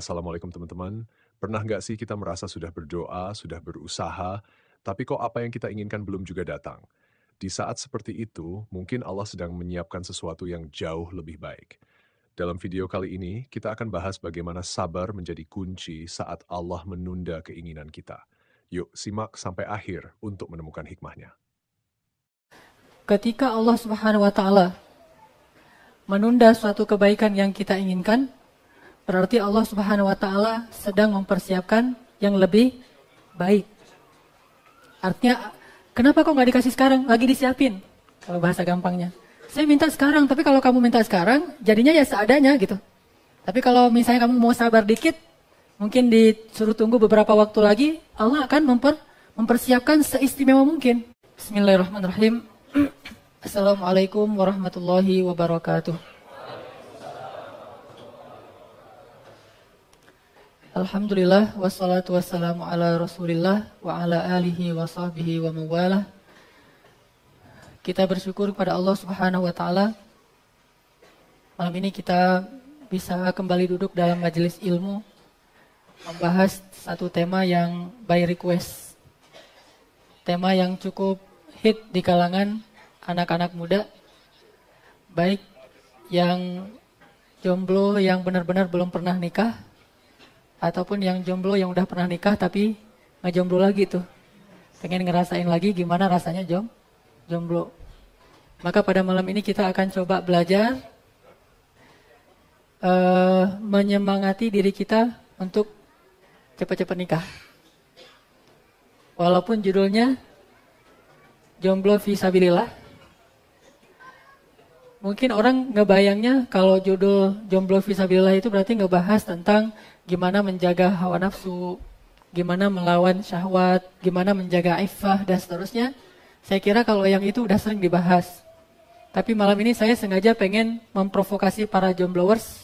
Assalamualaikum teman-teman. Pernah nggak sih kita merasa sudah berdoa, sudah berusaha, tapi kok apa yang kita inginkan belum juga datang? Di saat seperti itu, mungkin Allah sedang menyiapkan sesuatu yang jauh lebih baik. Dalam video kali ini, kita akan bahas bagaimana sabar menjadi kunci saat Allah menunda keinginan kita. Yuk, simak sampai akhir untuk menemukan hikmahnya. Ketika Allah Subhanahu wa taala menunda suatu kebaikan yang kita inginkan, berarti Allah Subhanahu wa taala sedang mempersiapkan yang lebih baik. Artinya, kenapa kok nggak dikasih sekarang? Lagi disiapin. Kalau bahasa gampangnya. Saya minta sekarang, tapi kalau kamu minta sekarang, jadinya ya seadanya gitu. Tapi kalau misalnya kamu mau sabar dikit, mungkin disuruh tunggu beberapa waktu lagi, Allah akan mempersiapkan seistimewa mungkin. Bismillahirrahmanirrahim. Assalamualaikum warahmatullahi wabarakatuh. Alhamdulillah wassalatu wassalamu ala Rasulillah wa ala alihi wa sahbihi wa mawalah. Kita bersyukur kepada Allah Subhanahu wa taala. Malam ini kita bisa kembali duduk dalam majelis ilmu membahas satu tema yang by request. Tema yang cukup hit di kalangan anak-anak muda, baik yang jomblo yang benar-benar belum pernah nikah, ataupun yang jomblo yang udah pernah nikah tapi ngejomblo lagi tuh. Pengen ngerasain lagi gimana rasanya jomblo. Maka pada malam ini kita akan coba belajar menyemangati diri kita untuk cepat-cepat nikah. Walaupun judulnya jomblo fisabilillah. Mungkin orang ngebayangnya kalau judul jomblo fisabilillah itu berarti ngebahas tentang gimana menjaga hawa nafsu, gimana melawan syahwat, gimana menjaga iffah, dan seterusnya. Saya kira kalau yang itu udah sering dibahas. Tapi malam ini saya sengaja pengen memprovokasi para jombloers.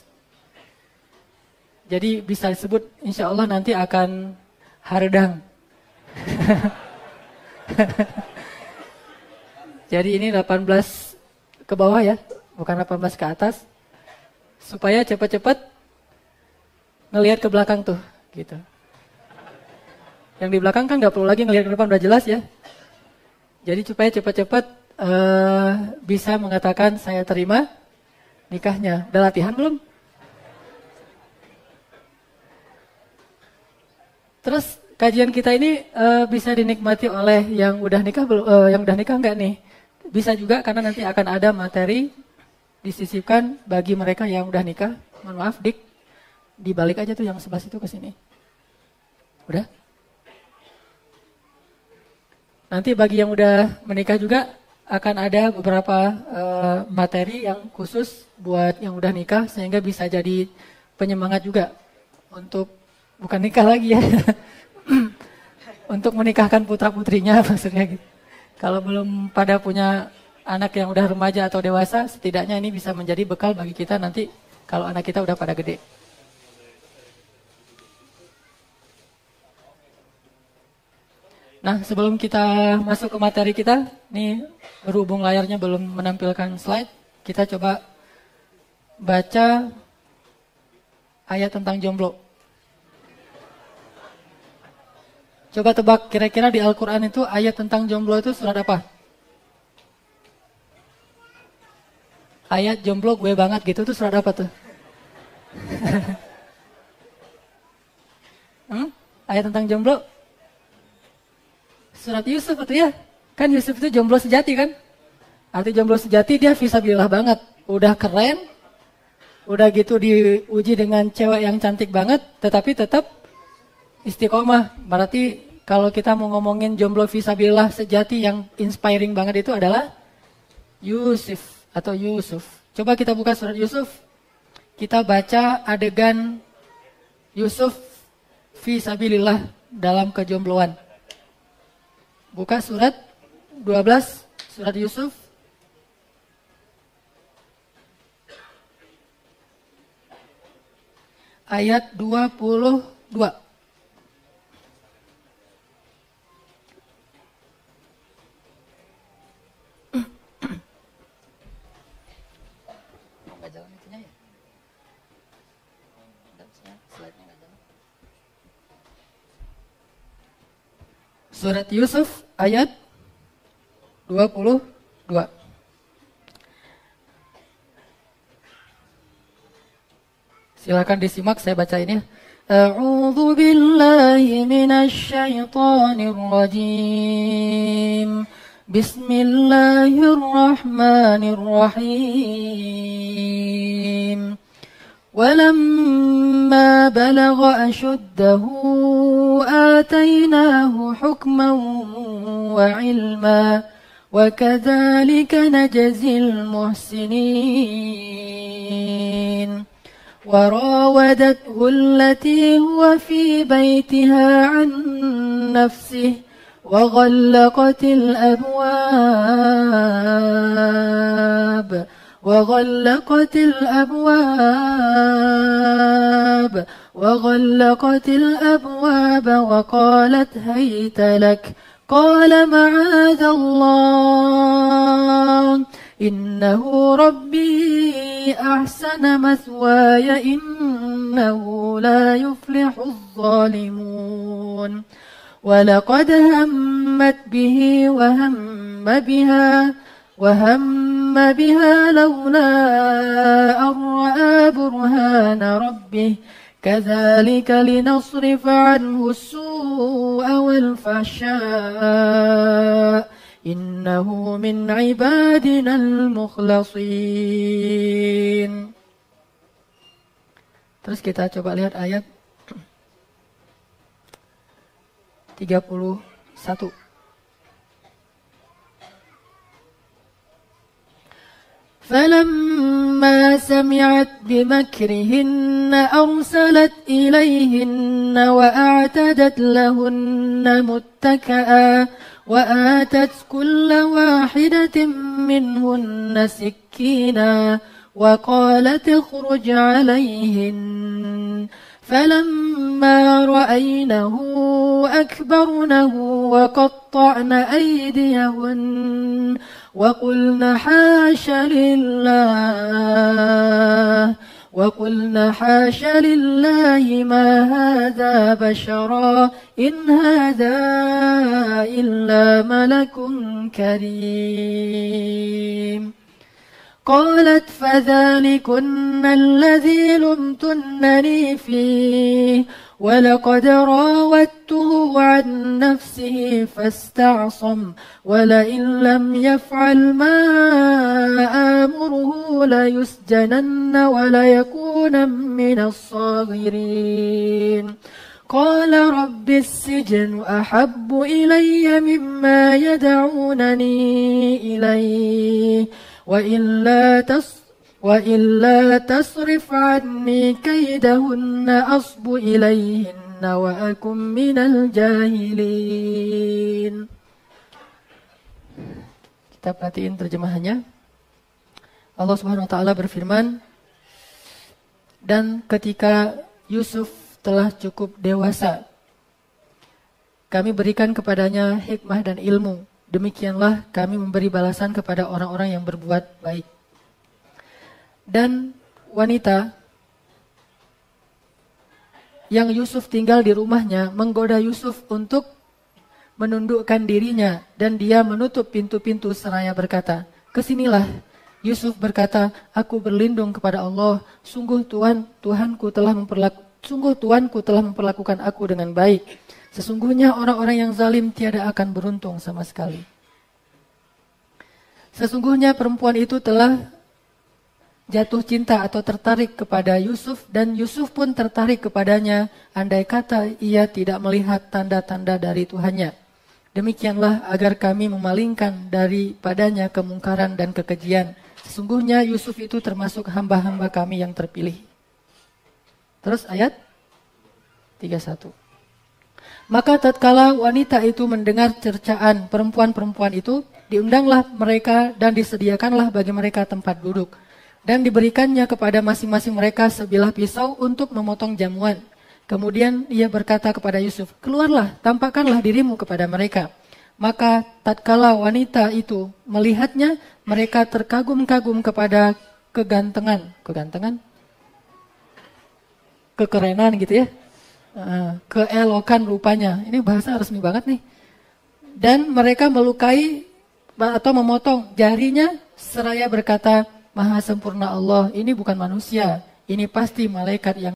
Jadi bisa disebut insya Allah nanti akan haredang. Jadi ini 18 ke bawah ya, bukan 18 ke atas. Supaya cepat-cepat ngelihat ke belakang tuh, gitu. Yang di belakang kan nggak perlu lagi ngelihat ke depan, udah jelas ya. Jadi supaya cepat-cepat bisa mengatakan saya terima nikahnya. Udah latihan belum? Terus kajian kita ini bisa dinikmati oleh yang udah nikah belum? Yang udah nikah nggak nih? Bisa juga karena nanti akan ada materi disisipkan bagi mereka yang udah nikah. Mohon maaf, Dik. Dibalik aja tuh yang sebelah situ ke sini. Udah? Nanti bagi yang udah menikah juga akan ada beberapa materi yang khusus buat yang udah nikah sehingga bisa jadi penyemangat juga untuk bukan nikah lagi ya. Untuk menikahkan putra-putrinya maksudnya gitu. Kalau belum pada punya anak yang udah remaja atau dewasa, setidaknya ini bisa menjadi bekal bagi kita nanti kalau anak kita udah pada gede. Nah, sebelum kita masuk ke materi kita, nih berhubung layarnya belum menampilkan slide, kita coba baca ayat tentang jomblo. Coba tebak, kira-kira di Al-Quran itu ayat tentang jomblo itu surat apa? Ayat jomblo gue banget gitu tuh surat apa tuh? Ayat tentang jomblo? Surat Yusuf itu ya? Kan Yusuf itu jomblo sejati kan? Arti jomblo sejati dia fisabilillah banget. Udah keren, udah gitu diuji dengan cewek yang cantik banget, tetapi tetap istiqomah. Berarti kalau kita mau ngomongin jomblo fisabilillah sejati yang inspiring banget itu adalah Yusuf atau Yusuf. Coba kita buka surat Yusuf. Kita baca adegan Yusuf fisabilillah dalam kejombloan. Buka surat 12, surat Yusuf. Ayat 22. Nggak jalan itunya ya? Slide-nya nggak Surat Yusuf ayat 22. Silakan disimak, saya bacain ya. A'udzu billahi minasy syaithanir rajim. Bismillahirrahmanirrahim. Walamma balagha ashuddahu atainahu hukman wa ilma wa kadzalika najzil muhsinin. وراودته التي هو في بيتها عن نفسه وغلقت الأبواب وقالت هيت لك قال معاذ الله إنه ربي أحسن مثواي إنه لا يفلح الظالمون ولقد همت به وهم بها لولا أن رأى برهان ربه كذلك لنصرف عنه السوء والفحشاء إنه من عبادنا المخلصين. Terus kita coba lihat ayat 31. فلما سمعت بمكرهن أرسلت إليهن وأعتدت لهن متكئا وآتت كل واحدة منهن سكينا وقالت اخرج عليهن فلما رأينه أكبرنه وقطعن أيديهن وقلن حاش لله ما هذا بشرا إن هذا إلا ملك كريم. قالت فذلكن الذي لمتنني فيه ولقد راودته عن نفسه فاستعصم ولئن لم يفعل ما آمره ليسجنن وليكون من الصاغرين. قال رب السجن أحب إلي مما يدعونني إليه وإلا تصرف عني كيدهن أصب إليهن وأكن من الجاهلين. Kita perhatiin terjemahannya. Allah Subhanahu wa taala berfirman, dan ketika Yusuf telah cukup dewasa, kami berikan kepadanya hikmah dan ilmu. Demikianlah kami memberi balasan kepada orang-orang yang berbuat baik. Dan wanita yang Yusuf tinggal di rumahnya menggoda Yusuf untuk menundukkan dirinya, dan dia menutup pintu-pintu seraya berkata, "Kesinilah." Yusuf berkata, "Aku berlindung kepada Allah, sungguh Tuanku telah memperlakukan aku dengan baik. Sesungguhnya orang-orang yang zalim tiada akan beruntung sama sekali." Sesungguhnya perempuan itu telah jatuh cinta atau tertarik kepada Yusuf, dan Yusuf pun tertarik kepadanya, andai kata ia tidak melihat tanda-tanda dari Tuhannya. Demikianlah agar kami memalingkan daripadanya kemungkaran dan kekejian. Sesungguhnya Yusuf itu termasuk hamba-hamba kami yang terpilih. Terus ayat 31. Maka tatkala wanita itu mendengar cercaan perempuan-perempuan itu, diundanglah mereka dan disediakanlah bagi mereka tempat duduk. Dan diberikannya kepada masing-masing mereka sebilah pisau untuk memotong jamuan. Kemudian ia berkata kepada Yusuf, "Keluarlah, tampakkanlah dirimu kepada mereka." Maka tatkala wanita itu melihatnya, mereka terkagum-kagum kepada kekerenan gitu ya, keelokan rupanya. Ini bahasa resmi banget nih. dan mereka melukai atau memotong jarinya seraya berkata, Maha sempurna Allah, ini bukan manusia, ini pasti malaikat yang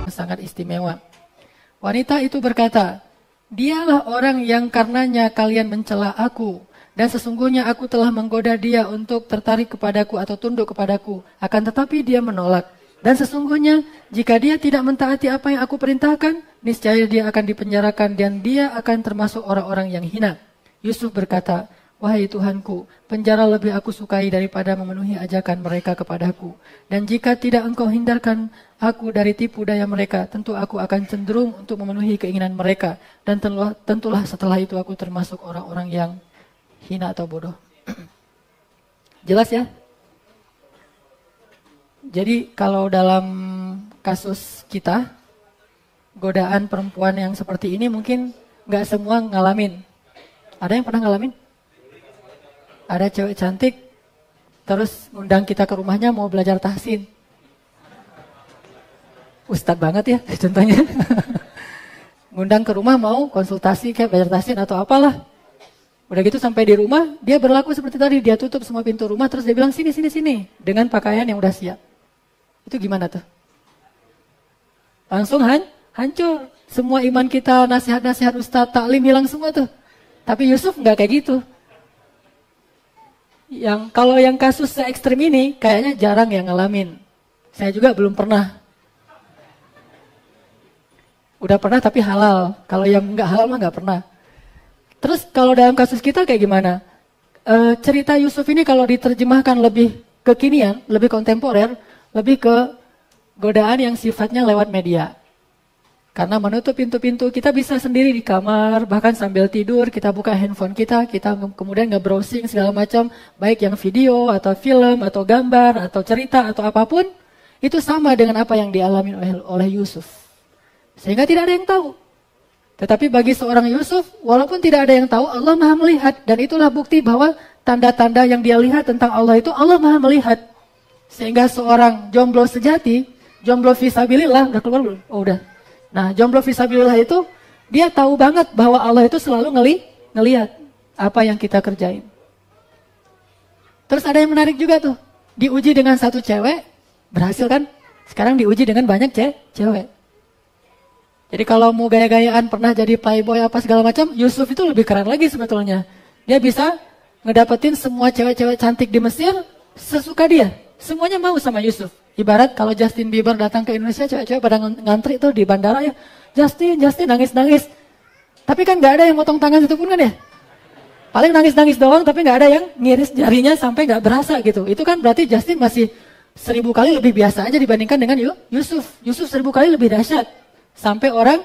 sangat istimewa. Wanita itu berkata, dialah orang yang karenanya kalian mencela aku, dan sesungguhnya aku telah menggoda dia untuk tertarik kepadaku atau tunduk kepadaku, akan tetapi dia menolak. Dan sesungguhnya jika dia tidak mentaati apa yang aku perintahkan, niscaya dia akan dipenjarakan dan dia akan termasuk orang-orang yang hina. Yusuf berkata, wahai Tuhanku, penjara lebih aku sukai daripada memenuhi ajakan mereka kepadaku. Dan jika tidak engkau hindarkan aku dari tipu daya mereka, tentu aku akan cenderung untuk memenuhi keinginan mereka. Dan tentulah setelah itu aku termasuk orang-orang yang hina atau bodoh. Jelas ya? Jadi kalau dalam kasus kita, godaan perempuan yang seperti ini mungkin nggak semua ngalamin. Ada yang pernah ngalamin? Ada cewek cantik, terus undang kita ke rumahnya mau belajar tahsin. Ustadz banget ya contohnya. Ngundang ke rumah mau konsultasi kayak belajar tahsin atau apalah. Udah gitu sampai di rumah, dia berlaku seperti tadi. Dia tutup semua pintu rumah, terus dia bilang sini. Dengan pakaian yang udah siap. Itu gimana tuh? Langsung hancur. Semua iman kita, nasihat-nasihat ustadz, taklim hilang semua tuh. Tapi Yusuf nggak kayak gitu. Kalau yang kasus se-ekstrim ini, kayaknya jarang yang ngalamin. Saya juga belum pernah. Udah pernah tapi halal. Kalau yang nggak halal mah nggak pernah. Terus kalau dalam kasus kita kayak gimana? Cerita Yusuf ini kalau diterjemahkan lebih kekinian, lebih kontemporer, lebih ke godaan yang sifatnya lewat media. Karena menutup pintu-pintu, kita bisa sendiri di kamar, bahkan sambil tidur, kita buka handphone kita kemudian nge-browsing segala macam, baik yang video, atau film, atau gambar, atau cerita, atau apapun, itu sama dengan apa yang dialami oleh Yusuf. Sehingga tidak ada yang tahu. Tetapi bagi seorang Yusuf, walaupun tidak ada yang tahu, Allah Maha melihat. Dan itulah bukti bahwa tanda-tanda yang dia lihat tentang Allah itu, Allah Maha melihat. Sehingga seorang jomblo sejati, jomblo fisabilillah, udah keluar belum? Oh udah. Nah, jomblo fisabilillah itu, dia tahu banget bahwa Allah itu selalu ngelihat apa yang kita kerjain. Terus ada yang menarik juga tuh, diuji dengan satu cewek, berhasil kan? Sekarang diuji dengan banyak cewek. Jadi kalau mau gaya-gayaan pernah jadi playboy apa segala macam, Yusuf itu lebih keren lagi sebetulnya. Dia bisa ngedapetin semua cewek-cewek cantik di Mesir sesuka dia. Semuanya mau sama Yusuf. Ibarat kalau Justin Bieber datang ke Indonesia, cewek-cewek pada ngantri tuh di bandara ya. Justin nangis-nangis. Tapi kan gak ada yang motong tangan itu pun kan ya. Paling nangis-nangis doang tapi gak ada yang ngiris jarinya sampai gak berasa gitu. Itu kan berarti Justin masih 1000 kali lebih biasa aja dibandingkan dengan Yusuf. Yusuf 1000 kali lebih dahsyat. Sampai orang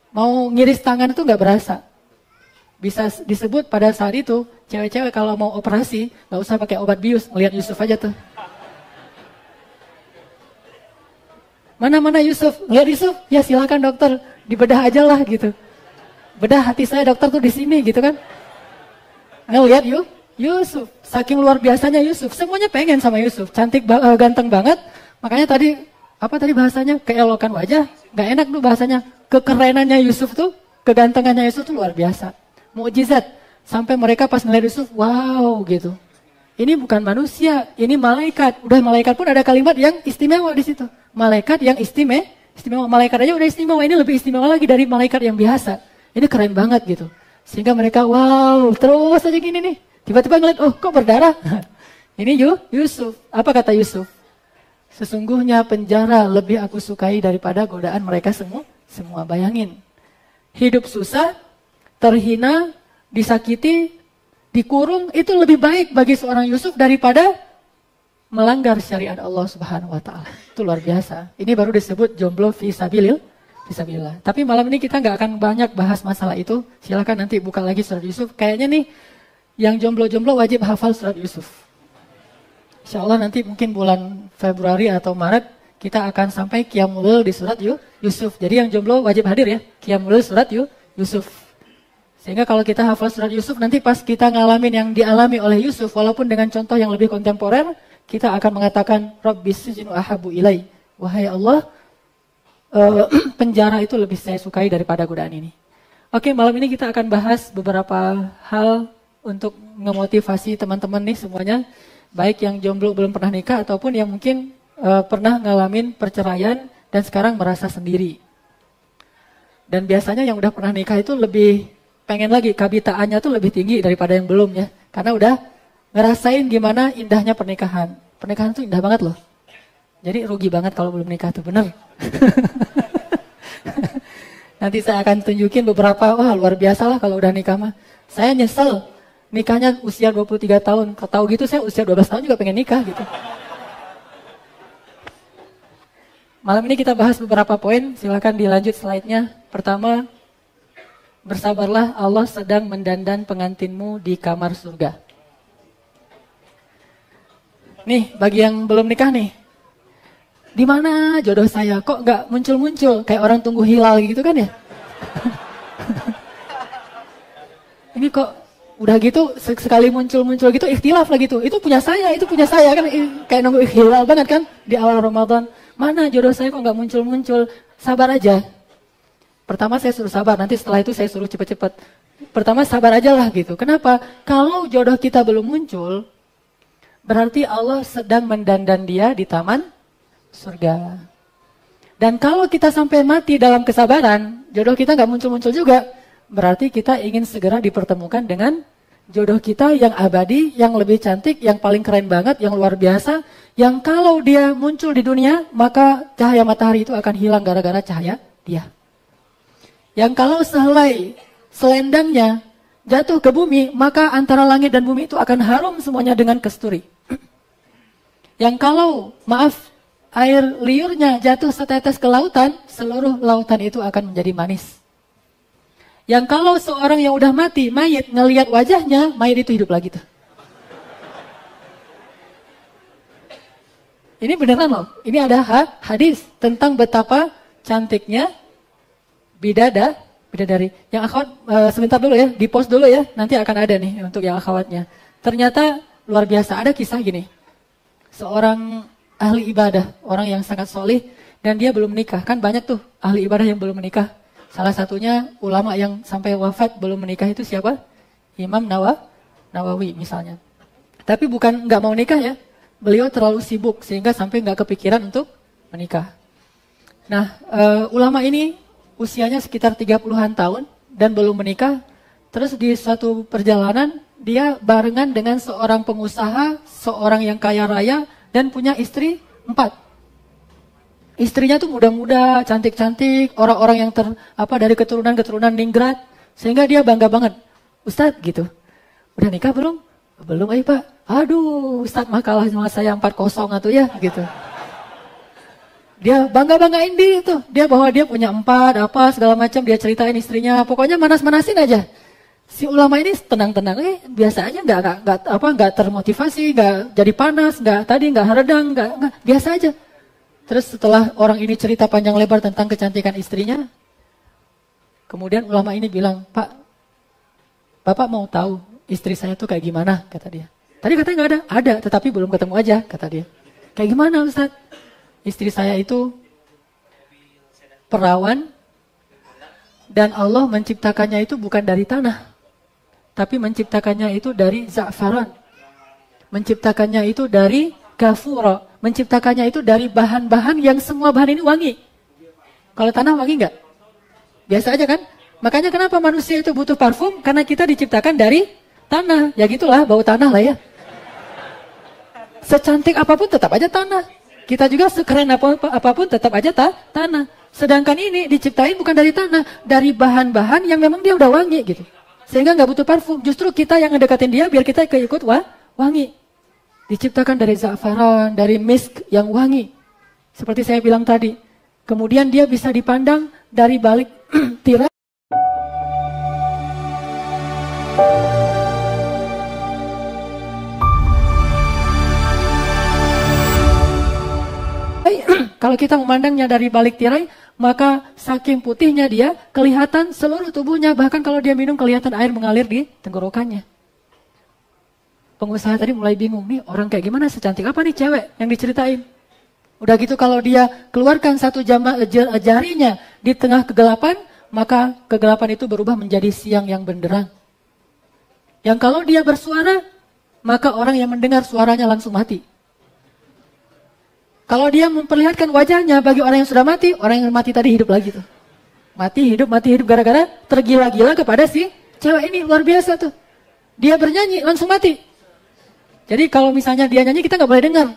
mau ngiris tangan itu gak berasa. Bisa disebut pada saat itu, cewek-cewek kalau mau operasi, gak usah pakai obat bius, ngeliat Yusuf aja tuh. Mana Yusuf? Lihat Yusuf? Ya silakan dokter, dibedah aja lah gitu. Bedah hati saya dokter tuh di sini gitu kan. Ngelihat Yusuf, saking luar biasanya Yusuf. Semuanya pengen sama Yusuf, cantik, ganteng banget. Makanya tadi, apa tadi bahasanya? Keelokan wajah, gak enak tuh bahasanya. Kekerenannya Yusuf tuh, kegantengannya Yusuf tuh luar biasa. Mukjizat, sampai mereka pas ngelihat Yusuf, wow gitu. Ini bukan manusia, ini malaikat. Udah malaikat pun ada kalimat yang istimewa di situ. Malaikat yang istimewa. Malaikat aja udah istimewa, ini lebih istimewa lagi dari malaikat yang biasa. Ini keren banget gitu. Sehingga mereka wow, terus aja gini nih. Tiba-tiba ngeliat, oh kok berdarah? Ini Yusuf. Apa kata Yusuf? Sesungguhnya penjara lebih aku sukai daripada godaan mereka semua. Bayangin. Hidup susah, terhina, disakiti, dikurung, itu lebih baik bagi seorang Yusuf daripada melanggar syariat Allah Subhanahu wa taala. Itu luar biasa. Ini baru disebut jomblo fisabilillah. Tapi malam ini kita nggak akan banyak bahas masalah itu. Silakan nanti buka lagi surat Yusuf. Kayaknya nih yang jomblo-jomblo wajib hafal surat Yusuf. Insya Allah nanti mungkin bulan Februari atau Maret kita akan sampai Qiyamul Lail di surat Yusuf. Jadi yang jomblo wajib hadir ya. Qiyamul Lail surat Yusuf. Sehingga kalau kita hafal surat Yusuf, nanti pas kita ngalamin yang dialami oleh Yusuf, walaupun dengan contoh yang lebih kontemporer, kita akan mengatakan Rabbis sijnu ahabu ilai. Wahai Allah, penjara itu lebih saya sukai daripada godaan ini. Oke, malam ini kita akan bahas beberapa hal untuk memotivasi teman-teman nih semuanya, baik yang jomblo belum pernah nikah ataupun yang mungkin pernah ngalamin perceraian dan sekarang merasa sendiri. Dan biasanya yang udah pernah nikah itu lebih pengen lagi, kabitaannya tuh lebih tinggi daripada yang belum ya. Karena udah ngerasain gimana indahnya pernikahan. Pernikahan tuh indah banget loh. Jadi rugi banget kalau belum nikah tuh, bener. Nanti saya akan tunjukin beberapa, wah luar biasa lah kalau udah nikah mah. Saya nyesel, nikahnya usia 23 tahun. Kalau tahu gitu saya usia 12 tahun juga pengen nikah gitu. Malam ini kita bahas beberapa poin, silakan dilanjut slide-nya. Pertama, bersabarlah, Allah sedang mendandan pengantinmu di kamar surga. Nih, bagi yang belum nikah nih. Di mana jodoh saya? Kok nggak muncul-muncul? Kayak orang tunggu hilal gitu kan ya? Ini kok udah gitu sekali muncul-muncul gitu ikhtilaf lah gitu. Itu punya saya kan kayak nunggu hilal banget kan di awal Ramadan. Mana jodoh saya kok nggak muncul-muncul? Sabar aja. Pertama saya suruh sabar, nanti setelah itu saya suruh cepet-cepet. Pertama sabar aja lah gitu. Kenapa? Kalau jodoh kita belum muncul, berarti Allah sedang mendandan dia di taman surga. Dan kalau kita sampai mati dalam kesabaran, jodoh kita nggak muncul-muncul juga, berarti kita ingin segera dipertemukan dengan jodoh kita yang abadi, yang lebih cantik, yang paling keren banget, yang luar biasa, yang kalau dia muncul di dunia, maka cahaya matahari itu akan hilang gara-gara cahaya dia. Yang kalau sehelai selendangnya jatuh ke bumi, maka antara langit dan bumi itu akan harum semuanya dengan kesturi. Yang kalau, maaf, air liurnya jatuh setetes ke lautan, seluruh lautan itu akan menjadi manis. Yang kalau seorang yang udah mati, mayit, ngelihat wajahnya, mayit itu hidup lagi tuh. Ini beneran loh, ini ada hadis tentang betapa cantiknya bidadari. Yang akhwat sebentar dulu ya, di post dulu ya, nanti akan ada nih untuk yang akhwatnya. Ternyata luar biasa, ada kisah gini. Seorang ahli ibadah, orang yang sangat solih, dan dia belum menikah. Kan banyak tuh ahli ibadah yang belum menikah. Salah satunya ulama yang sampai wafat belum menikah itu siapa? Imam Nawawi misalnya. Tapi bukan nggak mau nikah ya, beliau terlalu sibuk sehingga sampai nggak kepikiran untuk menikah. Nah, ulama ini usianya sekitar 30-an tahun dan belum menikah. Terus di suatu perjalanan dia barengan dengan seorang pengusaha, seorang yang kaya raya dan punya istri 4. Istrinya tuh muda-muda, cantik-cantik, orang-orang yang dari keturunan Ningrat, sehingga dia bangga banget. Ustadz gitu, udah nikah belum? Belum Pak. Aduh, Ustadz mah kalah sama saya 4-0 atuh ya gitu. Dia bangga-banggain diri tuh, dia bahwa dia punya 4, segala macam, dia ceritain istrinya, pokoknya manas-manasin aja. Si ulama ini tenang-tenang, biasa aja, nggak termotivasi, nggak jadi panas, nggak haredang, nggak biasa aja. Terus setelah orang ini cerita panjang lebar tentang kecantikan istrinya, kemudian ulama ini bilang, Pak, Bapak mau tahu istri saya tuh kayak gimana, kata dia. Tadi katanya nggak ada, tetapi belum ketemu aja, kata dia. Kayak gimana Ustaz? Istri saya itu perawan, dan Allah menciptakannya itu bukan dari tanah, tapi menciptakannya itu dari za'faran, menciptakannya itu dari kafura, menciptakannya itu dari bahan-bahan yang semua bahan ini wangi. Kalau tanah wangi nggak? Biasa aja kan? Makanya kenapa manusia itu butuh parfum? Karena kita diciptakan dari tanah. Ya gitulah, bau tanah lah ya. Secantik apapun tetap aja tanah. Kita juga sekeren apapun tetap aja tanah. Sedangkan ini diciptain bukan dari tanah, dari bahan-bahan yang memang dia udah wangi gitu. Sehingga nggak butuh parfum. Justru kita yang ngedekatin dia biar kita ikut wangi. Diciptakan dari za'faran, dari misk yang wangi. Seperti saya bilang tadi. Kemudian dia bisa dipandang dari balik tirai. Kalau kita memandangnya dari balik tirai, maka saking putihnya dia, kelihatan seluruh tubuhnya. Bahkan kalau dia minum, kelihatan air mengalir di tenggorokannya. pengusaha tadi mulai bingung, nih orang kayak gimana, secantik apa nih cewek yang diceritain. Udah gitu kalau dia keluarkan satu jarinya di tengah kegelapan, maka kegelapan itu berubah menjadi siang yang benderang. Yang kalau dia bersuara, maka orang yang mendengar suaranya langsung mati. Kalau dia memperlihatkan wajahnya bagi orang yang sudah mati, orang yang mati tadi hidup lagi tuh. Mati hidup gara-gara tergila-gila kepada si cewek ini, luar biasa tuh. Dia bernyanyi langsung mati. Jadi kalau misalnya dia nyanyi kita nggak boleh dengar.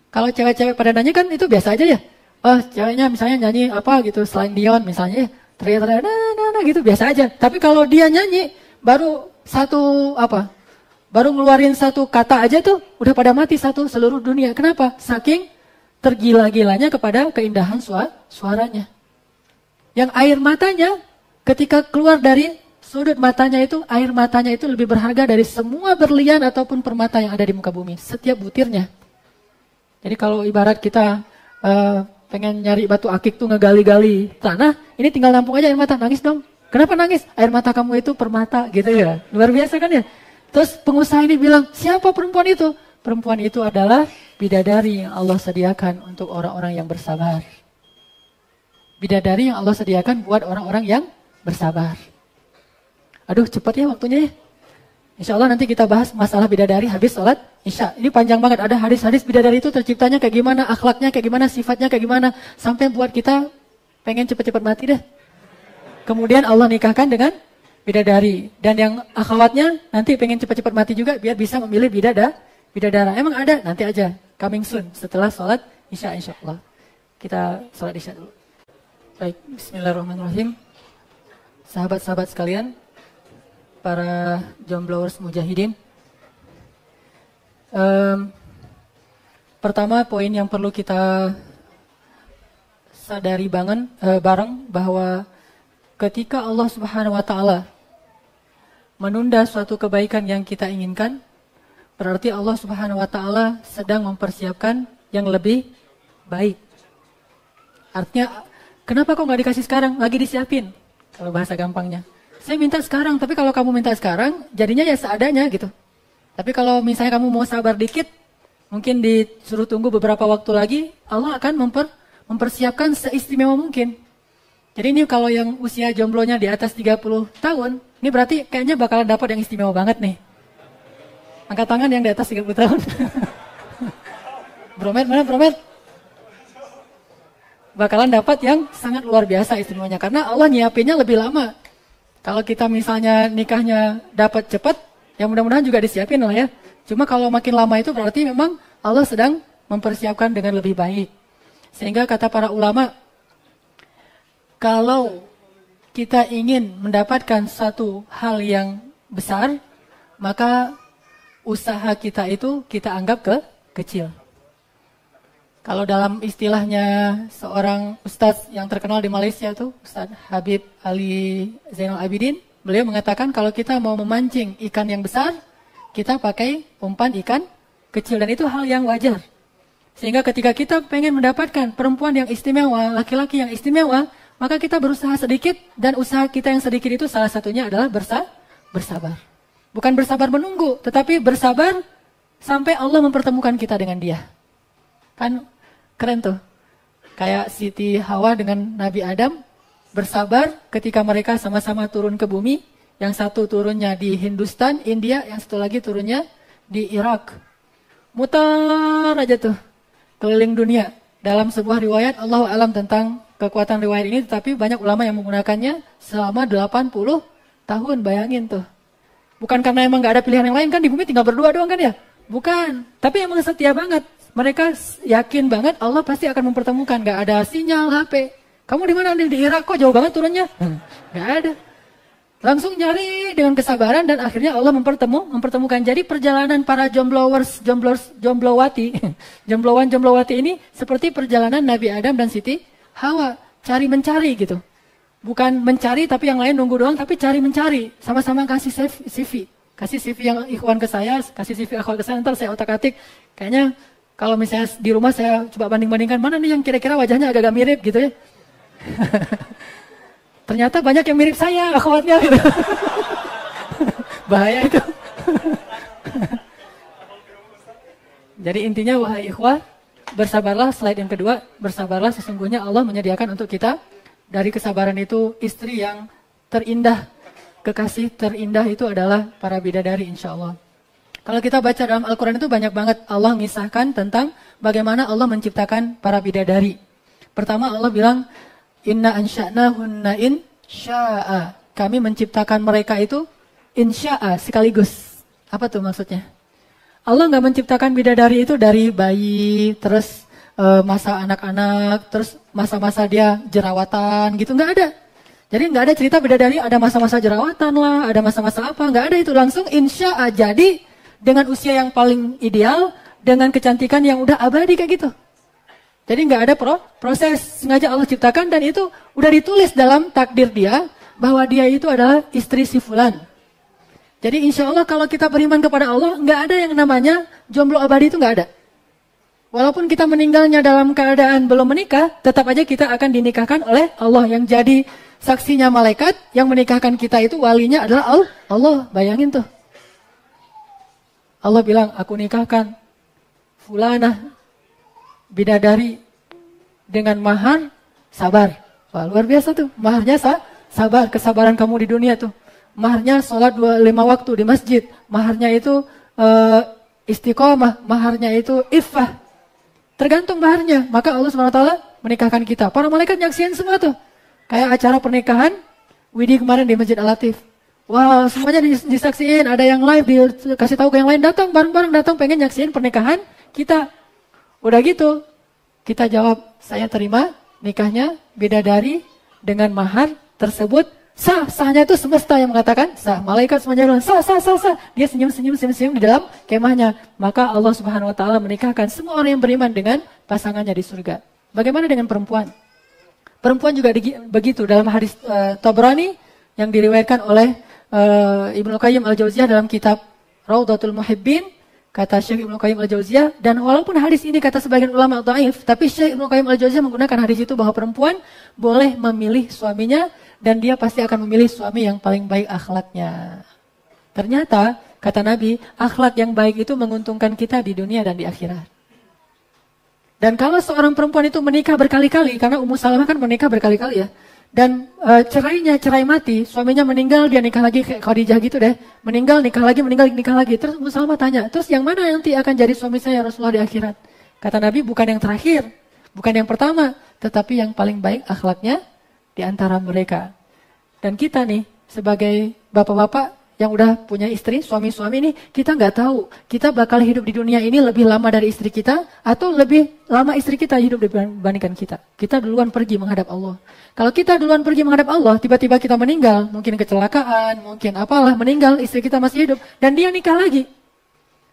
Kalau cewek-cewek pada nyanyi kan itu biasa aja ya. Oh ceweknya misalnya nyanyi apa gitu, selain Dion misalnya, teriak-teriak nah gitu biasa aja. Tapi kalau dia nyanyi baru baru ngeluarin satu kata aja tuh udah pada mati satu seluruh dunia. Kenapa? Saking tergila-gilanya kepada keindahan suaranya. Yang air matanya ketika keluar dari sudut matanya itu, air matanya itu lebih berharga dari semua berlian ataupun permata yang ada di muka bumi. Setiap butirnya. Jadi kalau ibarat kita pengen nyari batu akik tuh ngegali-gali tanah, ini tinggal nampung aja air mata, nangis dong. Kenapa nangis? Air mata kamu itu permata gitu ya. Luar biasa kan ya. Terus pengusaha ini bilang, siapa perempuan itu? Perempuan itu adalah bidadari yang Allah sediakan untuk orang-orang yang bersabar. Bidadari yang Allah sediakan buat orang-orang yang bersabar. Aduh cepat ya waktunya ya. Insya Allah nanti kita bahas masalah bidadari habis sholat Isya. Ini panjang banget, ada hadis-hadis bidadari itu terciptanya kayak gimana, akhlaknya kayak gimana, sifatnya kayak gimana. Sampai buat kita pengen cepat-cepat mati deh. Kemudian Allah nikahkan dengan bidadari. Dan yang akhwatnya nanti pengen cepat-cepat mati juga biar bisa memilih bidadara. Emang ada? Nanti aja, coming soon setelah sholat Isya insya Allah. Kita sholat Isya dulu. Baik, bismillahirrahmanirrahim. Sahabat-sahabat sekalian, para jomblowers mujahidin. Pertama poin yang perlu kita sadari bareng bahwa ketika Allah Subhanahu wa taala menunda suatu kebaikan yang kita inginkan, berarti Allah Subhanahu wa taala sedang mempersiapkan yang lebih baik. Artinya kenapa kok nggak dikasih sekarang? Lagi disiapin. Kalau bahasa gampangnya. Saya minta sekarang, tapi kalau kamu minta sekarang, jadinya ya seadanya gitu. Tapi kalau misalnya kamu mau sabar dikit, mungkin disuruh tunggu beberapa waktu lagi, Allah akan mempersiapkan seistimewa mungkin. Jadi ini kalau yang usia jomblonya di atas 30 tahun, ini berarti kayaknya bakalan dapat yang istimewa banget nih. Angkat tangan yang di atas 30 tahun. Bromet, mana bromet? Bakalan dapat yang sangat luar biasa istimewanya. Karena Allah nyiapinnya lebih lama. Kalau kita misalnya nikahnya dapat cepat, ya mudah-mudahan juga disiapin lah ya. Cuma kalau makin lama itu berarti memang Allah sedang mempersiapkan dengan lebih baik. Sehingga kata para ulama, kalau kita ingin mendapatkan satu hal yang besar, maka usaha kita itu kita anggap kecil. Kalau dalam istilahnya seorang ustadz yang terkenal di Malaysia tuh, Ustadz Habib Ali Zainal Abidin, beliau mengatakan kalau kita mau memancing ikan yang besar, kita pakai umpan ikan kecil dan itu hal yang wajar. Sehingga ketika kita pengen mendapatkan perempuan yang istimewa, laki-laki yang istimewa, maka kita berusaha sedikit dan usaha kita yang sedikit itu salah satunya adalah bersabar. Bukan bersabar menunggu, tetapi bersabar sampai Allah mempertemukan kita dengan dia. Kan keren tuh. Kayak Siti Hawa dengan Nabi Adam bersabar ketika mereka sama-sama turun ke bumi. Yang satu turunnya di Hindustan, India, yang satu lagi turunnya di Irak. Mutar aja tuh keliling dunia. Dalam sebuah riwayat, Allahu a'lam tentang kekuatan riwayat ini, tetapi banyak ulama yang menggunakannya selama 80 tahun, bayangin tuh. Bukan karena emang gak ada pilihan yang lain, kan di bumi tinggal berdua doang kan ya? Bukan, tapi emang setia banget. Mereka yakin banget Allah pasti akan mempertemukan. Gak ada sinyal HP. Kamu di mana? Di Irak, kok jauh banget turunnya? Gak ada. Langsung nyari dengan kesabaran dan akhirnya Allah mempertemukan. Jadi perjalanan para jomblowati, jomblowan-jomblowati ini seperti perjalanan Nabi Adam dan Siti Hawa. Cari mencari gitu. Bukan mencari tapi yang lain nunggu doang, tapi cari mencari. Sama-sama kasih CV. Kasih CV yang ikhwan ke saya, kasih CV akhwat ke saya, ntar saya otak-atik. Kayaknya kalau misalnya di rumah saya coba banding-bandingkan, mana nih yang kira-kira wajahnya agak-agak mirip gitu ya. Ternyata banyak yang mirip saya, akhwatnya gitu. Bahaya itu. Jadi intinya wahai ikhwah, bersabarlah. Slide yang kedua, bersabarlah, sesungguhnya Allah menyediakan untuk kita dari kesabaran itu istri yang terindah. Kekasih terindah itu adalah para bidadari insya Allah. Kalau kita baca dalam Al-Quran itu banyak banget Allah mengisahkan tentang bagaimana Allah menciptakan para bidadari. Pertama Allah bilang, Inna ansha'nahunna insya'a. Kami menciptakan mereka itu insya'a, sekaligus. Apa tuh maksudnya? Allah nggak menciptakan bidadari itu dari bayi, terus masa anak-anak, terus masa-masa dia jerawatan gitu, nggak ada. Jadi nggak ada cerita bidadari ada masa-masa jerawatan lah, ada masa-masa apa, nggak ada itu, langsung insya'a. Jadi dengan usia yang paling ideal, dengan kecantikan yang udah abadi kayak gitu. Jadi nggak ada proses, sengaja Allah ciptakan dan itu udah ditulis dalam takdir dia bahwa dia itu adalah istri si fulan. Jadi insya Allah kalau kita beriman kepada Allah, nggak ada yang namanya jomblo abadi, itu nggak ada. Walaupun kita meninggalnya dalam keadaan belum menikah, tetap aja kita akan dinikahkan oleh Allah. Yang jadi saksinya malaikat, yang menikahkan kita itu walinya adalah Allah. Bayangin tuh. Allah bilang, aku nikahkan fulanah bidadari dengan mahar sabar. Wah, luar biasa tuh. Maharnya sabar, kesabaran kamu di dunia tuh. Maharnya sholat 5 waktu di masjid. Maharnya itu istiqomah. Maharnya itu iffah. Tergantung maharnya. Maka Allah SWT menikahkan kita. Para malaikat nyaksiin semua tuh. Kayak acara pernikahan Widi kemarin di Masjid Al-Latif. Wah, semuanya disaksiin. Ada yang live, dikasih tahu ke yang lain. Datang, bareng-bareng datang, pengen nyaksiin pernikahan kita. Udah gitu, kita jawab, saya terima nikahnya bidadari dengan mahar tersebut. Sah, sahnya itu semesta yang mengatakan sah. Malaikat semuanya bilang sah. Dia senyum di dalam kemahnya. Maka Allah Subhanahu Wa Taala menikahkan semua orang yang beriman dengan pasangannya di surga. Bagaimana dengan perempuan? Perempuan juga begitu dalam hadis Tabrani yang diriwayatkan oleh Ibnu Qayyim Al-Jauziyah dalam kitab Raudhatul Muhibbin. Kata Syekh Ibnu Qayyim Al-Jauziyah, dan walaupun hadis ini kata sebagian ulama dhaif, tapi Syekh Ibnu Qayyim Al-Jauziyah menggunakan hadis itu bahwa perempuan boleh memilih suaminya dan dia pasti akan memilih suami yang paling baik akhlaknya. Ternyata, kata Nabi, akhlak yang baik itu menguntungkan kita di dunia dan di akhirat. Dan kalau seorang perempuan itu menikah berkali-kali, karena Ummu Salamah kan menikah berkali-kali ya, dan cerai mati, suaminya meninggal, dia nikah lagi kayak Khadijah gitu deh. Meninggal, nikah lagi. Terus Ummu Salamah tanya, terus yang mana nanti akan jadi suami saya Rasulullah di akhirat? Kata Nabi, bukan yang terakhir, bukan yang pertama, tetapi yang paling baik akhlaknya di antara mereka. Dan kita nih, sebagai bapak-bapak yang udah punya istri, suami-suami ini, kita nggak tahu kita bakal hidup di dunia ini lebih lama dari istri kita atau lebih lama istri kita hidup dibandingkan kita. Kita duluan pergi menghadap Allah. Kalau kita duluan pergi menghadap Allah, tiba-tiba kita meninggal, mungkin kecelakaan, mungkin apalah, meninggal, istri kita masih hidup, dan dia nikah lagi.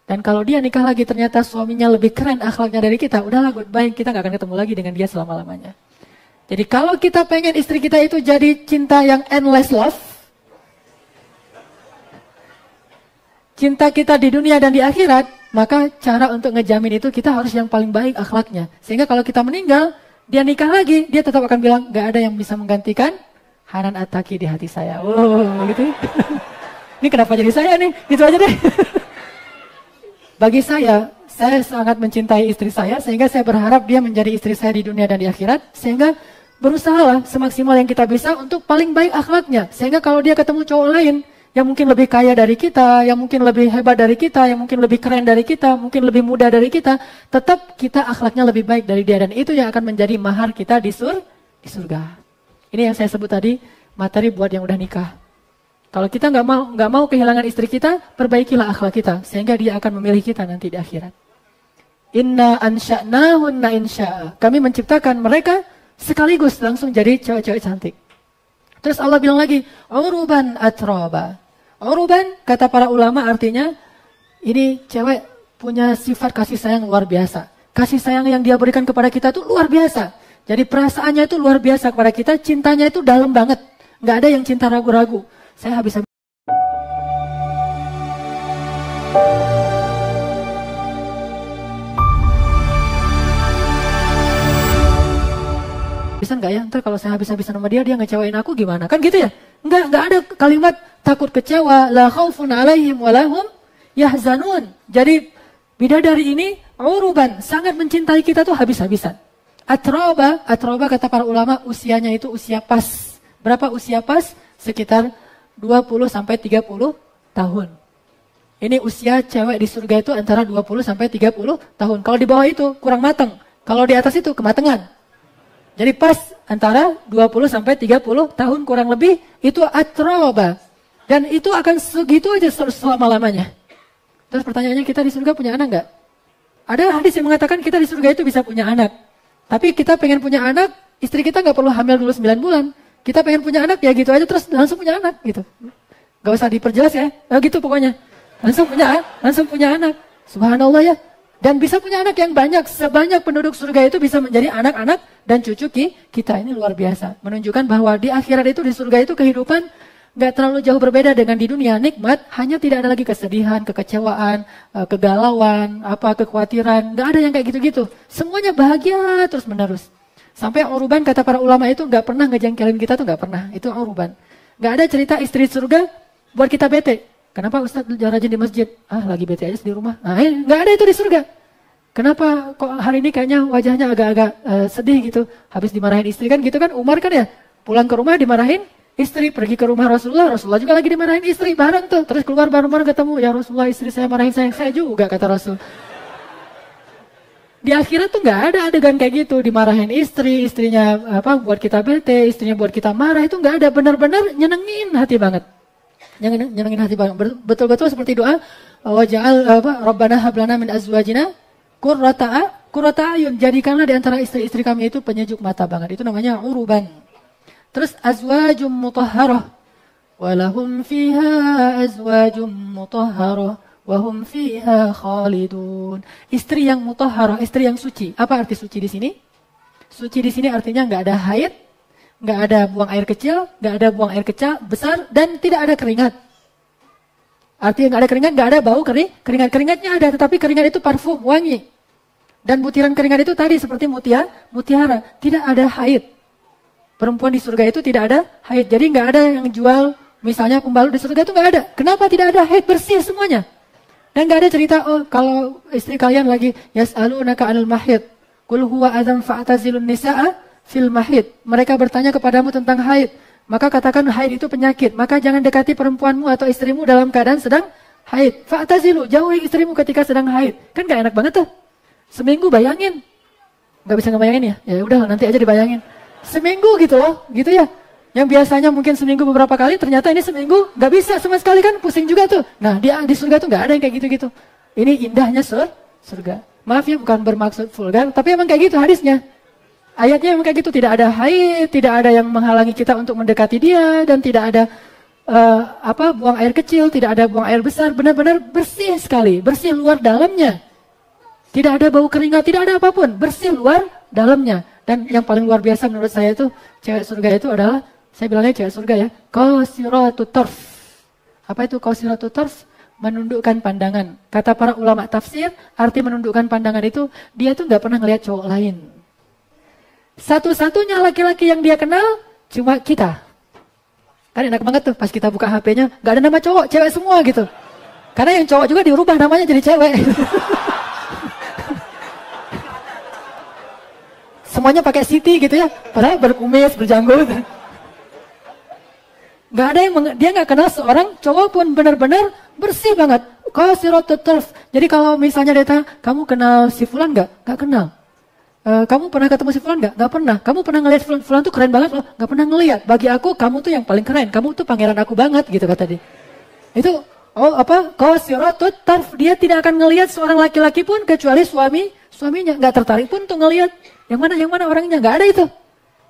Dan kalau dia nikah lagi ternyata suaminya lebih keren akhlaknya dari kita, udahlah goodbye, kita nggak akan ketemu lagi dengan dia selama-lamanya. Jadi kalau kita pengen istri kita itu jadi cinta yang endless love, cinta kita di dunia dan di akhirat, maka cara untuk ngejamin itu kita harus yang paling baik akhlaknya. Sehingga kalau kita meninggal, dia nikah lagi, dia tetap akan bilang, gak ada yang bisa menggantikan Hanan At-Taqi di hati saya. Oh, gitu. Ini kenapa jadi saya nih? Gitu aja deh. Bagi saya sangat mencintai istri saya, sehingga saya berharap dia menjadi istri saya di dunia dan di akhirat. Sehingga berusahalah semaksimal yang kita bisa untuk paling baik akhlaknya. Sehingga kalau dia ketemu cowok lain, yang mungkin lebih kaya dari kita, yang mungkin lebih hebat dari kita, yang mungkin lebih keren dari kita, mungkin lebih muda dari kita, tetap kita akhlaknya lebih baik dari dia, dan itu yang akan menjadi mahar kita di surga. Ini yang saya sebut tadi, materi buat yang udah nikah. Kalau kita nggak mau kehilangan istri kita, perbaikilah akhlak kita sehingga dia akan memilih kita nanti di akhirat. Inna ansha'nahunna insya'a. Kami menciptakan mereka sekaligus langsung jadi cewek-cewek cantik. Terus Allah bilang lagi, uruban atroba. Uruban, kata para ulama artinya, ini cewek punya sifat kasih sayang luar biasa. Kasih sayang yang dia berikan kepada kita itu luar biasa. Jadi perasaannya itu luar biasa kepada kita, cintanya itu dalam banget. Nggak ada yang cinta ragu-ragu. Saya habis-habis. Bisa nggak ya, ntar kalau saya habis-habisan sama dia ngecewain aku gimana? Kan gitu ya? Nggak ada kalimat takut kecewa, la khaufun alaihim walahum yahzanun. Jadi Bidadari ini uruban, sangat mencintai kita tuh habis-habisan. Atroba kata para ulama usianya itu usia pas. Berapa usia pas? Sekitar 20 sampai 30 tahun. Ini usia cewek di surga itu antara 20 sampai 30 tahun. Kalau di bawah itu kurang matang. Kalau di atas itu kematangan. Jadi pas antara 20 sampai 30 tahun kurang lebih itu atroba. Dan itu akan segitu aja selama-lamanya. Terus pertanyaannya, kita di surga punya anak nggak? Ada hadis yang mengatakan kita di surga itu bisa punya anak. Tapi kita pengen punya anak, istri kita nggak perlu hamil dulu 9 bulan. Kita pengen punya anak ya gitu aja terus langsung punya anak gitu. Gak usah diperjelas ya, gitu pokoknya. Langsung punya anak. Subhanallah ya. Dan bisa punya anak yang banyak. Sebanyak penduduk surga itu bisa menjadi anak-anak dan cucu kita. Ini luar biasa. Menunjukkan bahwa di akhirat itu, di surga itu kehidupan gak terlalu jauh berbeda dengan di dunia. Nikmat, hanya tidak ada lagi kesedihan, kekecewaan, kegalauan, kekhawatiran. Gak ada yang kayak gitu-gitu. Semuanya bahagia terus menerus. Sampai uruban kata para ulama itu gak pernah ngejengkelin kita tuh gak pernah. Itu uruban. Gak ada cerita istri surga buat kita bete. Kenapa Ustaz rajin di masjid? Lagi bete aja di rumah. Gak ada itu di surga. Kenapa kok hari ini kayaknya wajahnya agak-agak sedih gitu. Habis dimarahin istri kan gitu kan. Umar kan ya pulang ke rumah dimarahin istri, pergi ke rumah Rasulullah juga lagi dimarahin istri, bareng tuh. Terus keluar bareng-bareng ketemu, ya Rasulullah istri saya marahin saya juga kata Rasul. Di akhirat tuh nggak ada adegan kayak gitu, dimarahin istri, istrinya buat kita bete, istrinya buat kita marah, itu nggak ada. Benar-benar nyenengin hati banget. Nyenengin hati banget. Betul-betul seperti doa, waja'al Rabbana hablana min azwajina qurrata ayun. Jadikanlah di antara istri-istri kami itu penyejuk mata banget. Itu namanya uruban. Terus azwajum mutahharah. Walahum fiha azwajum mutahharah. Wahum fiha khalidun. Istri yang mutahharah, istri yang suci. Apa arti suci di sini? Suci di sini artinya nggak ada haid, nggak ada buang air kecil, nggak ada buang air besar, dan tidak ada keringat. Artinya nggak ada keringat, nggak ada bau keringat-keringatnya ada, tetapi keringat itu parfum, wangi. Dan butiran keringat itu tadi seperti mutiara, tidak ada haid. Perempuan di surga itu tidak ada haid. Jadi nggak ada yang jual misalnya pembalut di surga itu nggak ada. Kenapa tidak ada haid? Bersih semuanya. Dan nggak ada cerita, kalau istri kalian lagi yas'alunaka 'anil mahid, qul huwa adzan fa'tazilun nisaa fil mahid. Mereka bertanya kepadamu tentang haid. Maka katakan haid itu penyakit. Maka jangan dekati perempuanmu atau istrimu dalam keadaan sedang haid. Fa'tazilu, jauhi istrimu ketika sedang haid. Kan nggak enak banget tuh. Seminggu bayangin. Nggak bisa ngebayangin ya? Ya udah nanti aja dibayangin. Seminggu gitu loh, gitu ya. Yang biasanya mungkin seminggu beberapa kali, ternyata ini seminggu nggak bisa sama sekali kan, pusing juga tuh. Nah di surga tuh nggak ada yang kayak gitu-gitu. Ini indahnya surga. Maaf ya bukan bermaksud vulgar, tapi emang kayak gitu hadisnya. Ayatnya emang kayak gitu, tidak ada haid, tidak ada yang menghalangi kita untuk mendekati dia, dan tidak ada buang air kecil, tidak ada buang air besar, benar-benar bersih sekali, bersih luar dalamnya. Tidak ada bau keringat, tidak ada apapun, bersih luar dalamnya. Dan yang paling luar biasa menurut saya itu, cewek surga itu adalah, saya bilangnya cewek surga ya, qasiratut tarf. Apa itu qasiratut tarf? Menundukkan pandangan. Kata para ulama tafsir, arti menundukkan pandangan itu, dia tuh nggak pernah ngelihat cowok lain. Satu-satunya laki-laki yang dia kenal, cuma kita. Kan enak banget tuh, pas kita buka HP-nya, nggak ada nama cowok, cewek semua gitu. Karena yang cowok juga dirubah namanya jadi cewek. Semuanya pakai Siti gitu ya, padahal berkumis, berjanggut. Gak ada yang dia nggak kenal seorang cowok pun, benar-benar bersih banget. Qasiratut tarf. Jadi kalau misalnya dia tanya, kamu kenal si Fulan nggak? Nggak kenal. Kamu pernah ketemu si Fulan nggak? Nggak pernah. Kamu pernah ngeliat Fulan tuh keren banget loh? Nggak pernah ngeliat. Bagi aku kamu tuh yang paling keren. Kamu tuh pangeran aku banget gitu kata dia. Itu qasiratut tarf. Dia tidak akan ngelihat seorang laki-laki pun kecuali suaminya nggak tertarik pun tuh ngelihat. Yang mana orangnya, nggak ada itu.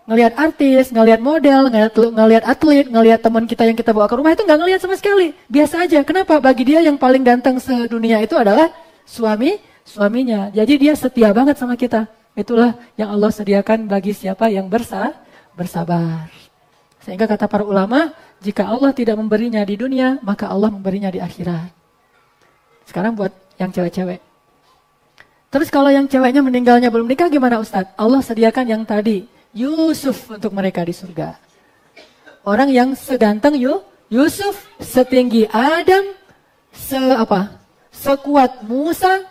Ngelihat artis, ngelihat model, ngelihat atlet, ngelihat teman kita yang kita bawa ke rumah, itu nggak ngelihat sama sekali. Biasa aja. Kenapa? Bagi dia yang paling ganteng sedunia itu adalah suaminya. Jadi dia setia banget sama kita. Itulah yang Allah sediakan bagi siapa yang bersabar. Sehingga kata para ulama, jika Allah tidak memberinya di dunia, maka Allah memberinya di akhirat. Sekarang buat yang cewek-cewek. Terus kalau yang ceweknya meninggalnya belum nikah gimana Ustadz? Allah sediakan yang tadi, Yusuf untuk mereka di surga. Orang yang seganteng Yusuf, setinggi Adam, sekuat Musa,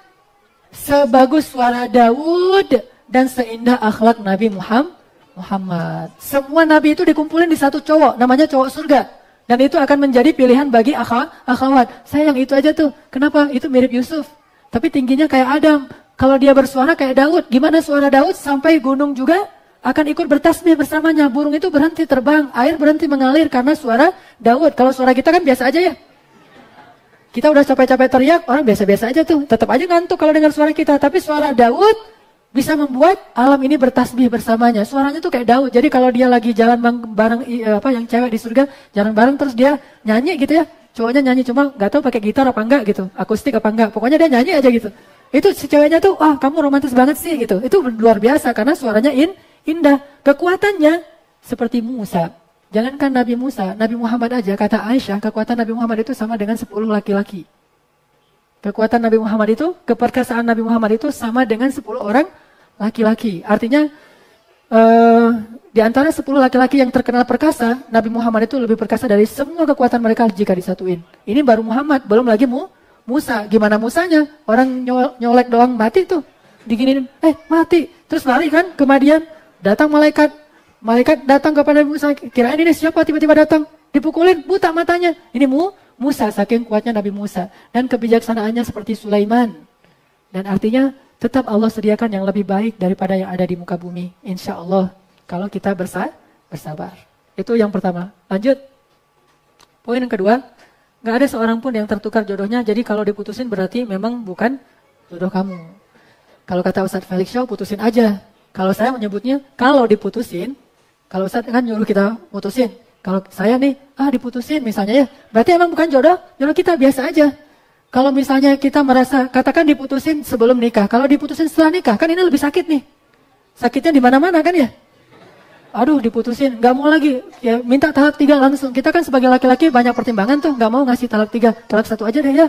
sebagus suara Daud dan seindah akhlak Nabi Muhammad. Semua nabi itu dikumpulin di satu cowok, namanya cowok surga. Dan itu akan menjadi pilihan bagi akhwat. Saya yang itu aja tuh. Kenapa? Itu mirip Yusuf. Tapi tingginya kayak Adam. Kalau dia bersuara kayak Daud, gimana suara Daud sampai gunung juga akan ikut bertasbih bersamanya. Burung itu berhenti terbang, air berhenti mengalir karena suara Daud. Kalau suara kita kan biasa aja ya. Kita udah capek-capek teriak, orang biasa-biasa aja tuh. Tetap aja ngantuk kalau dengar suara kita. Tapi suara Daud bisa membuat alam ini bertasbih bersamanya. Suaranya tuh kayak Daud. Jadi kalau dia lagi jalan bareng yang cewek di surga, jalan bareng terus dia nyanyi gitu ya. Cowoknya nyanyi cuma nggak tahu pakai gitar apa enggak gitu, akustik apa enggak. Pokoknya dia nyanyi aja gitu. Itu si ceweknya tuh, kamu romantis banget sih gitu. Itu luar biasa karena suaranya indah. Kekuatannya seperti Musa. Jangankan Nabi Musa, Nabi Muhammad aja, kata Aisyah, kekuatan Nabi Muhammad itu sama dengan 10 laki-laki. Kekuatan Nabi Muhammad itu, keperkasaan Nabi Muhammad itu sama dengan 10 orang laki-laki. Artinya, di antara 10 laki-laki yang terkenal perkasa, Nabi Muhammad itu lebih perkasa dari semua kekuatan mereka jika disatuin. Ini baru Muhammad, belum lagi Musa. Gimana Musanya? Orang nyolek doang mati tuh. Diginin, mati. Terus lari kan ke Madian, datang malaikat. Malaikat datang kepada Musa, kirain ini siapa tiba-tiba datang, dipukulin, buta matanya. Ini Musa, saking kuatnya Nabi Musa. Dan kebijaksanaannya seperti Sulaiman. Dan artinya tetap Allah sediakan yang lebih baik daripada yang ada di muka bumi. Insya Allah, kalau kita bersabar. Itu yang pertama. Lanjut. Poin yang kedua, gak ada seorang pun yang tertukar jodohnya, jadi kalau diputusin berarti memang bukan jodoh kamu. Kalau kata Ustadz Felix Shaw, putusin aja. Kalau saya menyebutnya, kalau diputusin, kalau Ustadz kan nyuruh kita putusin. Kalau saya nih, diputusin misalnya ya. Berarti emang bukan jodoh kita biasa aja. Kalau misalnya kita merasa, katakan diputusin sebelum nikah. Kalau diputusin setelah nikah, kan ini lebih sakit nih. Sakitnya di mana-mana kan ya. Aduh diputusin, gak mau lagi. Ya minta talak 3 langsung. Kita kan sebagai laki-laki banyak pertimbangan tuh. Gak mau ngasih talak 3. Talak 1 aja deh ya.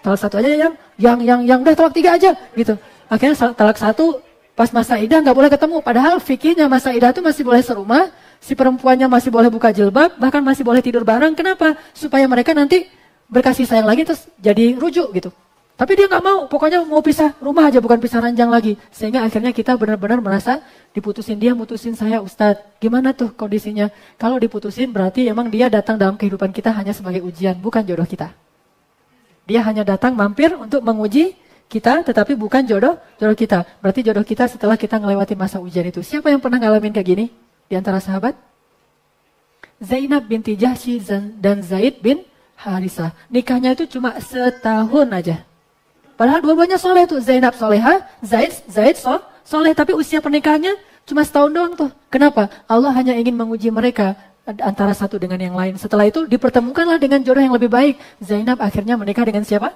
Talak 1 aja ya. Yang udah talak 3 aja. Gitu. Akhirnya talak 1. Pas masa idah nggak boleh ketemu. Padahal fikihnya masa idah itu masih boleh serumah. Si perempuannya masih boleh buka jilbab. Bahkan masih boleh tidur bareng. Kenapa? Supaya mereka nanti berkasih sayang lagi terus jadi rujuk gitu. Tapi dia nggak mau. Pokoknya mau pisah rumah aja bukan pisah ranjang lagi. Sehingga akhirnya kita benar-benar merasa diputusin. Dia mutusin saya Ustadz. Gimana tuh kondisinya? Kalau diputusin berarti emang dia datang dalam kehidupan kita hanya sebagai ujian. Bukan jodoh kita. Dia hanya datang mampir untuk menguji kita, tetapi bukan jodoh kita. Berarti jodoh kita setelah kita ngelewati masa ujian itu. Siapa yang pernah ngalamin kayak gini? Di antara sahabat? Zainab binti Jahsy dan Zaid bin Harisah. Nikahnya itu cuma setahun aja. Padahal dua-duanya soleh tuh. Zainab soleha, Zaid soleh. Tapi usia pernikahannya cuma setahun doang tuh. Kenapa? Allah hanya ingin menguji mereka antara satu dengan yang lain. Setelah itu dipertemukanlah dengan jodoh yang lebih baik. Zainab akhirnya menikah dengan siapa?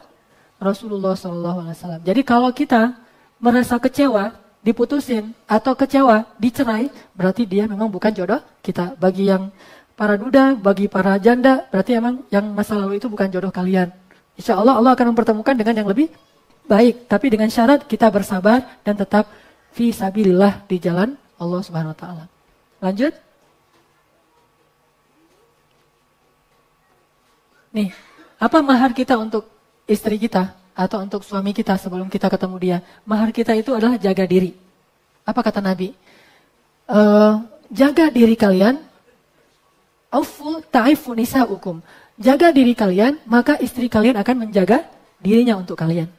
Rasulullah SAW. Jadi kalau kita merasa kecewa, diputusin, atau kecewa, dicerai, berarti dia memang bukan jodoh kita. Bagi yang para duda, bagi para janda, berarti emang yang masa lalu itu bukan jodoh kalian. Insya Allah, Allah akan mempertemukan dengan yang lebih baik. Tapi dengan syarat kita bersabar dan tetap fi sabilillah di jalan Allah Subhanahu Wa Taala. Lanjut. Nih, apa mahar kita untuk istri kita atau untuk suami kita sebelum kita ketemu dia? Mahar kita itu adalah jaga diri. Apa kata Nabi? Jaga diri kalian. Aufu ta'ifu nisa'ukum. Jaga diri kalian, maka istri kalian akan menjaga dirinya untuk kalian.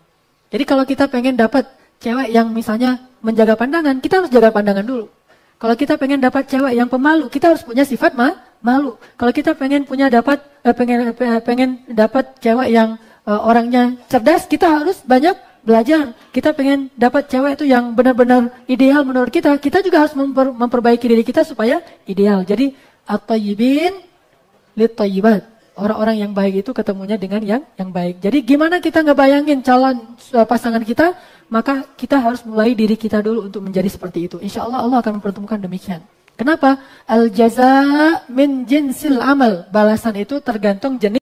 Jadi kalau kita pengen dapat cewek yang misalnya menjaga pandangan, kita harus jaga pandangan dulu. Kalau kita pengen dapat cewek yang pemalu, kita harus punya sifat malu. Kalau kita pengen dapat cewek yang orangnya cerdas, kita harus banyak belajar. Kita pengen dapat cewek itu yang benar-benar ideal menurut kita. Kita juga harus memperbaiki diri kita supaya ideal. Jadi at-tayyibin lit-tayyibat. Orang-orang yang baik itu ketemunya dengan yang baik. Jadi gimana kita ngebayangin calon pasangan kita, maka kita harus mulai diri kita dulu untuk menjadi seperti itu. Insya Allah Allah akan mempertemukan demikian. Kenapa? Al-jaza min jinsil amal. Balasan itu tergantung jenis.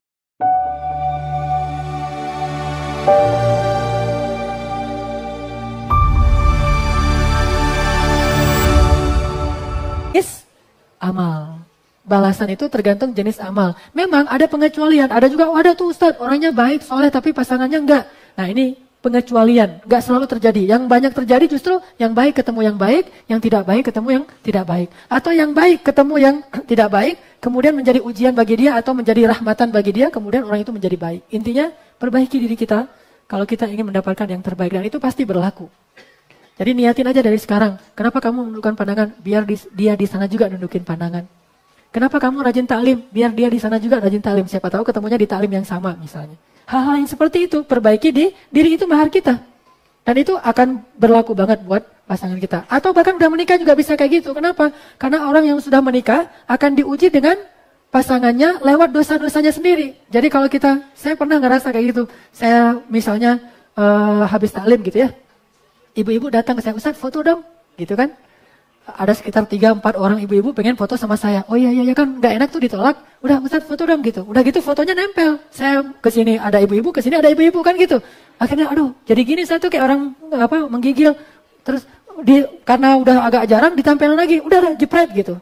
Amal. Balasan itu tergantung jenis amal. Memang ada pengecualian, ada juga ada tuh Ustadz, orangnya baik, soleh, tapi pasangannya enggak. Nah ini pengecualian, nggak selalu terjadi. Yang banyak terjadi justru yang baik ketemu yang baik, yang tidak baik ketemu yang tidak baik. Atau yang baik ketemu yang tidak baik, kemudian menjadi ujian bagi dia atau menjadi rahmatan bagi dia, kemudian orang itu menjadi baik. Intinya, perbaiki diri kita kalau kita ingin mendapatkan yang terbaik, dan itu pasti berlaku. Jadi niatin aja dari sekarang, kenapa kamu menundukkan pandangan, biar dia di sana juga nundukin pandangan. Kenapa kamu rajin taklim, biar dia di sana juga rajin taklim. Siapa tahu ketemunya di taklim yang sama misalnya. Hal-hal yang seperti itu, perbaiki di diri itu mahar kita. Dan itu akan berlaku banget buat pasangan kita. Atau bahkan udah menikah juga bisa kayak gitu. Kenapa? Karena orang yang sudah menikah akan diuji dengan pasangannya lewat dosa-dosanya sendiri. Jadi kalau saya pernah ngerasa kayak gitu. Saya misalnya habis taklim gitu ya. Ibu-ibu datang ke saya, Ustaz foto dong. Gitu kan. Ada sekitar 3-4 orang ibu-ibu pengen foto sama saya. Oh iya kan nggak enak tuh ditolak. Udah Ustaz foto dong gitu. Udah gitu fotonya nempel. Saya kesini ada ibu-ibu, kesini ada ibu-ibu kan gitu. Akhirnya aduh jadi gini saya tuh kayak orang menggigil. Terus karena udah agak jarang ditampilin lagi. Udah jepret gitu.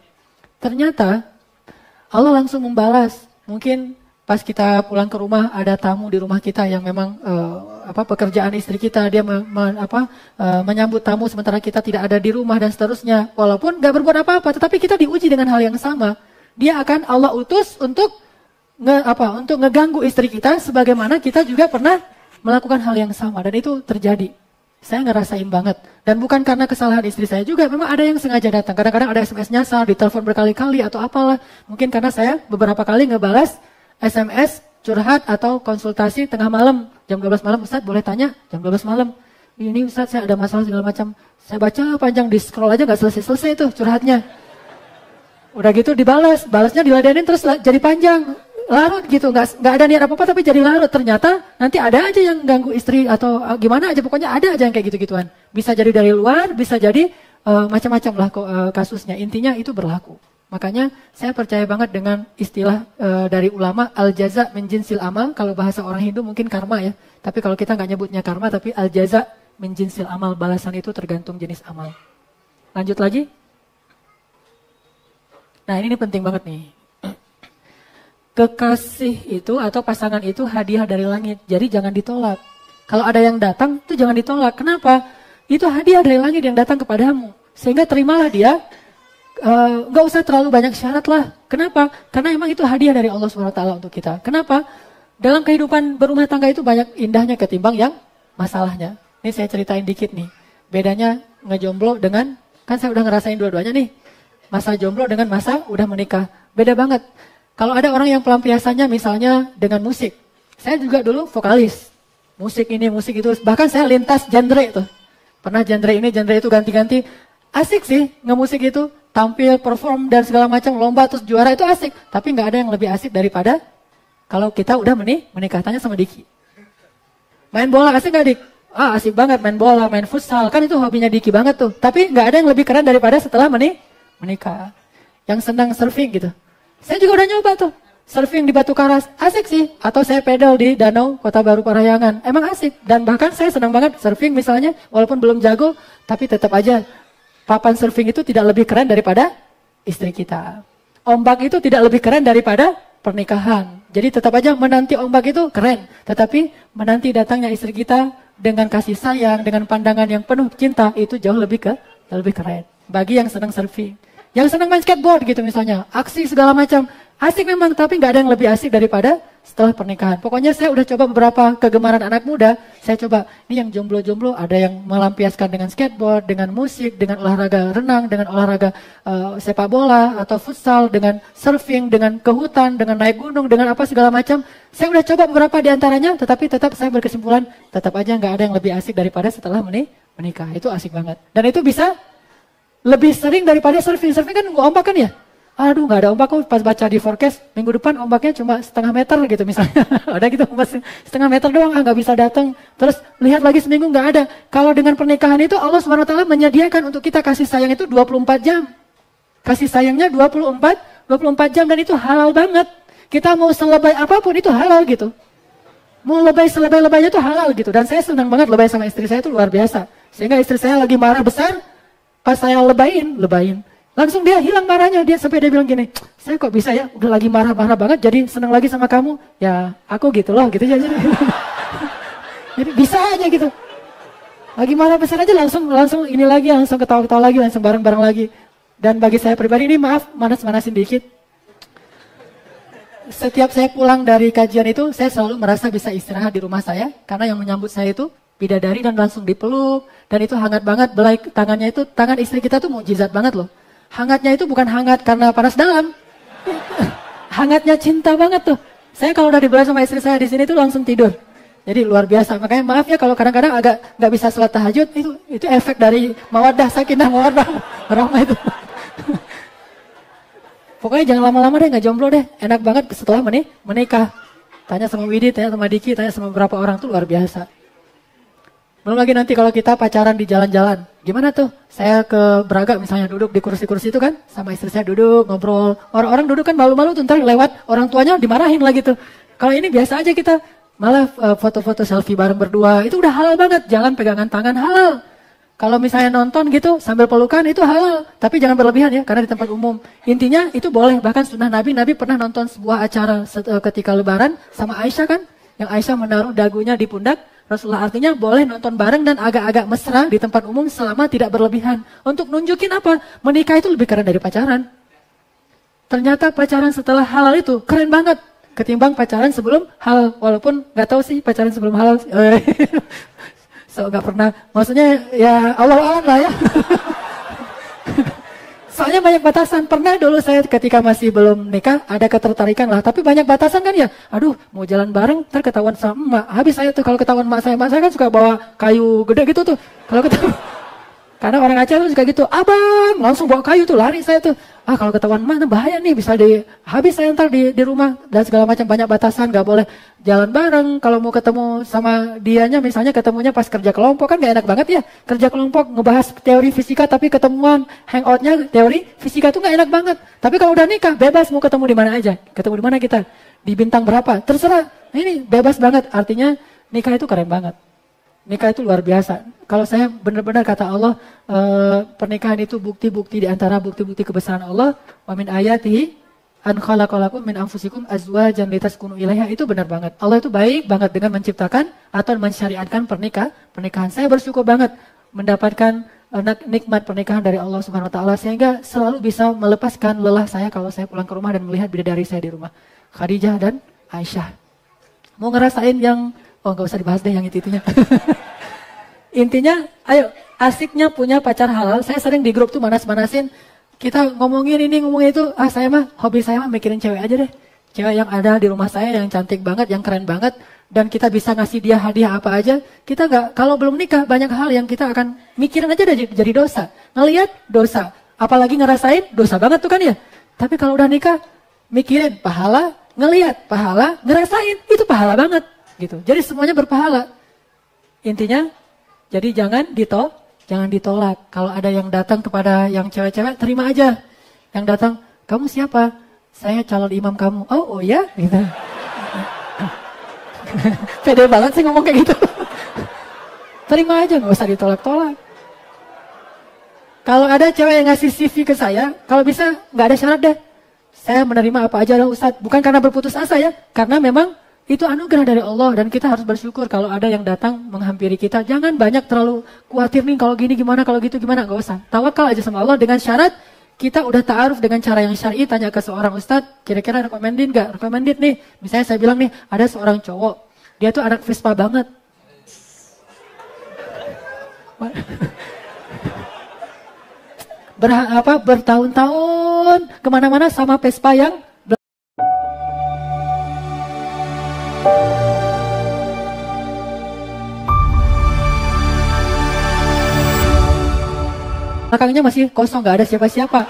Ternyata Allah langsung membalas. Mungkin pas kita pulang ke rumah ada tamu di rumah kita yang memang pekerjaan istri kita, dia menyambut tamu sementara kita tidak ada di rumah dan seterusnya. Walaupun gak berbuat apa-apa, tetapi kita diuji dengan hal yang sama. Dia akan Allah utus untuk ngeganggu istri kita, sebagaimana kita juga pernah melakukan hal yang sama, dan itu terjadi. Saya ngerasain banget. Dan bukan karena kesalahan istri saya juga, memang ada yang sengaja datang. Kadang-kadang ada SMS nyasar, ditelepon berkali-kali atau apalah. Mungkin karena saya beberapa kali ngebalas SMS, curhat atau konsultasi tengah malam, jam 12 malam, Ustaz boleh tanya, jam 12 malam. Ini Ustaz saya ada masalah segala macam. Saya baca panjang, di scroll aja gak selesai-selesai tuh curhatnya. Udah gitu balasnya diladenin terus jadi panjang. Larut gitu, nggak ada niat apa-apa tapi jadi larut. Ternyata nanti ada aja yang ganggu istri atau gimana aja, pokoknya ada aja yang kayak gitu-gituan. Bisa jadi dari luar, bisa jadi macam-macam lah kasusnya. Intinya itu berlaku. Makanya saya percaya banget dengan istilah dari ulama al-jaza min jinsil amal. Kalau bahasa orang Hindu mungkin karma ya. Tapi kalau kita nggak nyebutnya karma, tapi al-jaza min jinsil amal. Balasan itu tergantung jenis amal. Lanjut lagi. Nah ini penting banget nih. Kekasih itu atau pasangan itu hadiah dari langit. Jadi jangan ditolak. Kalau ada yang datang itu jangan ditolak. Kenapa? Itu hadiah dari langit yang datang kepadamu. Sehingga terimalah dia. Gak usah terlalu banyak syarat lah. Kenapa? Karena emang itu hadiah dari Allah SWT untuk kita. Kenapa? Dalam kehidupan berumah tangga itu banyak indahnya ketimbang yang masalahnya. Ini saya ceritain dikit nih. Bedanya ngejomblo dengan, kan saya udah ngerasain dua-duanya nih. Masa jomblo dengan masa udah menikah. Beda banget. Kalau ada orang yang pelampiasannya misalnya dengan musik. Saya juga dulu vokalis. Musik ini, musik itu. Bahkan saya lintas genre itu. Pernah genre ini, genre itu ganti-ganti. Asik sih ngemusik itu. Tampil, perform, dan segala macam, lomba, terus juara itu asik. Tapi nggak ada yang lebih asik daripada kalau kita udah menikah. Tanya sama Diki. Main bola asik nggak Dik? Asik banget main bola, main futsal. Kan itu hobinya Diki banget tuh. Tapi nggak ada yang lebih keren daripada setelah menikah. Yang senang surfing gitu. Saya juga udah nyoba tuh. Surfing di Batu Karas, asik sih. Atau saya pedal di Danau Kota Baru Parahyangan. Emang asik. Dan bahkan saya senang banget surfing misalnya. Walaupun belum jago, tapi tetap aja papan surfing itu tidak lebih keren daripada istri kita. Ombak itu tidak lebih keren daripada pernikahan. Jadi tetap aja menanti ombak itu keren. Tetapi menanti datangnya istri kita dengan kasih sayang, dengan pandangan yang penuh cinta, itu jauh lebih keren. Bagi yang senang surfing. Yang senang main skateboard gitu misalnya. Aksi segala macam. Asik memang, tapi nggak ada yang lebih asik daripada setelah pernikahan. Pokoknya saya udah coba beberapa kegemaran anak muda. Saya coba, ini yang jomblo-jomblo ada yang melampiaskan dengan skateboard, dengan musik, dengan olahraga renang, dengan olahraga sepak bola atau futsal, dengan surfing, dengan ke hutan, dengan naik gunung, dengan apa segala macam. Saya udah coba beberapa di antaranya, tetapi tetap saya berkesimpulan, tetap aja nggak ada yang lebih asik daripada setelah menikah. Itu asik banget. Dan itu bisa lebih sering daripada surfing. Surfing kan nggak ombak kan ya? Aduh nggak ada ombak kok, pas baca di forecast minggu depan ombaknya cuma setengah meter gitu misalnya. Udah gitu setengah meter doang, nggak bisa datang. Terus lihat lagi seminggu nggak ada. Kalau dengan pernikahan itu Allah SWT menyediakan untuk kita kasih sayang itu 24 jam. Kasih sayangnya 24 jam dan itu halal banget. Kita mau selebay apapun itu halal gitu. Mau lebay selebay-lebaynya itu halal gitu. Dan saya senang banget lebay sama istri saya itu luar biasa. Sehingga istri saya lagi marah besar, pas saya lebayin. Langsung dia hilang marahnya, sampai dia bilang gini, saya kok bisa ya, udah lagi marah-marah banget, jadi senang lagi sama kamu. Ya, aku gitu loh, gitu aja. Jadi bisa aja gitu. Lagi marah besar aja langsung ini lagi, langsung ketawa-ketawa lagi, langsung bareng-bareng lagi. Dan bagi saya pribadi ini maaf, manas-manasin dikit. Setiap saya pulang dari kajian itu, saya selalu merasa bisa istirahat di rumah saya. Karena yang menyambut saya itu bidadari dan langsung dipeluk. Dan itu hangat banget, belai tangannya itu, tangan istri kita tuh mukjizat banget loh. Hangatnya itu bukan hangat karena panas dalam. Hangatnya cinta banget tuh. Saya kalau udah dibelai sama istri saya di sini tuh langsung tidur. Jadi luar biasa. Makanya maaf ya kalau kadang-kadang agak nggak bisa sholat tahajud, itu efek dari mawaddah, sakinah, mawaddah, rahmah itu. Pokoknya jangan lama-lama deh, nggak jomblo deh. Enak banget setelah menikah. Tanya sama Widi, tanya sama Diki, tanya sama beberapa orang tuh luar biasa. Belum lagi nanti kalau kita pacaran di jalan-jalan. Gimana tuh? Saya ke Braga misalnya duduk di kursi-kursi itu kan. Sama istri saya duduk, ngobrol. Orang-orang duduk kan malu-malu tuh, ntar lewat orang tuanya dimarahin lagi tuh. Kalau ini biasa aja kita. Malah foto-foto selfie bareng berdua. Itu udah halal banget. Jangan pegangan tangan, halal. Kalau misalnya nonton gitu sambil pelukan itu halal, tapi jangan berlebihan ya karena di tempat umum. Intinya itu boleh, bahkan sunnah Nabi pernah nonton sebuah acara ketika lebaran sama Aisyah kan, yang Aisyah menaruh dagunya di pundak Rasulullah, artinya boleh nonton bareng dan agak-agak mesra di tempat umum selama tidak berlebihan. Untuk nunjukin apa? Menikah itu lebih keren dari pacaran. Ternyata pacaran setelah halal itu keren banget ketimbang pacaran sebelum halal, walaupun nggak tahu sih pacaran sebelum halal. So gak pernah, maksudnya ya Allah alam lah ya. Soalnya banyak batasan. Pernah dulu saya ketika masih belum nikah ada ketertarikan lah, tapi banyak batasan kan ya. Aduh mau jalan bareng ntar ketahuan sama emak. Habis saya tuh kalau ketahuan emak saya kan suka bawa kayu gede gitu tuh. Kalau ketahuan, karena orang Aceh tuh suka gitu, abang langsung bawa kayu tuh, lari saya tuh. Kalau ketahuan emak bahaya nih, bisa habis saya ntar di rumah dan segala macam, banyak batasan, gak boleh jalan bareng. Kalau mau ketemu sama dianya misalnya ketemunya pas kerja kelompok kan gak enak banget ya. Kerja kelompok ngebahas teori fisika tapi ketemuan hangoutnya teori fisika tuh gak enak banget. Tapi kalau udah nikah bebas mau ketemu di mana aja. Ketemu di mana kita? Di bintang berapa? Terserah. Ini bebas banget. Artinya nikah itu keren banget. Nikah itu luar biasa. Kalau saya benar-benar kata Allah, pernikahan itu bukti-bukti di antara bukti-bukti kebesaran Allah. Wa min ayatihi an khalaqalakum min anfusikum azwajan litaskunu ilaiha, itu benar banget. Allah itu baik banget dengan menciptakan atau mensyariatkan pernikahan. Saya bersyukur banget mendapatkan nikmat pernikahan dari Allah Subhanahu wa taala, sehingga selalu bisa melepaskan lelah saya kalau saya pulang ke rumah dan melihat bidadari saya di rumah, Khadijah dan Aisyah. Mau ngerasain yang nggak usah dibahas deh yang itu-itunya. Intinya, ayo, asiknya punya pacar halal. Saya sering di grup tuh manas-manasin. Kita ngomongin ini, ngomongin itu. Hobi saya mah mikirin cewek aja deh. Cewek yang ada di rumah saya yang cantik banget, yang keren banget. Dan kita bisa ngasih dia hadiah apa aja. Kita nggak, kalau belum nikah, banyak hal yang kita akan mikirin aja jadi dosa. Ngelihat dosa. Apalagi ngerasain, dosa banget tuh kan ya. Tapi kalau udah nikah, mikirin pahala, ngelihat pahala, ngerasain, itu pahala banget. Gitu. Jadi semuanya berpahala. Intinya, jadi jangan ditolak. Kalau ada yang datang kepada yang cewek-cewek, terima aja. Yang datang, kamu siapa? Saya calon imam kamu. Oh ya? Gitu. Pede banget sih ngomong kayak gitu. Terima aja, nggak usah ditolak-tolak. Kalau ada cewek yang ngasih CV ke saya, kalau bisa nggak ada syarat deh. Saya menerima apa aja lah Ustadz. Bukan karena berputus asa ya, karena memang itu anugerah dari Allah dan kita harus bersyukur kalau ada yang datang menghampiri kita. Jangan banyak terlalu khawatir nih kalau gini gimana, kalau gitu gimana, nggak usah. Tawakal aja sama Allah dengan syarat kita udah ta'aruf dengan cara yang syar'i, tanya ke seorang ustadz, kira-kira recommended nggak? Recommended nih, misalnya saya bilang nih, ada seorang cowok, dia tuh anak Vespa banget. Bertahun-tahun kemana-mana sama Vespa yang belakangnya masih kosong, nggak ada siapa-siapa.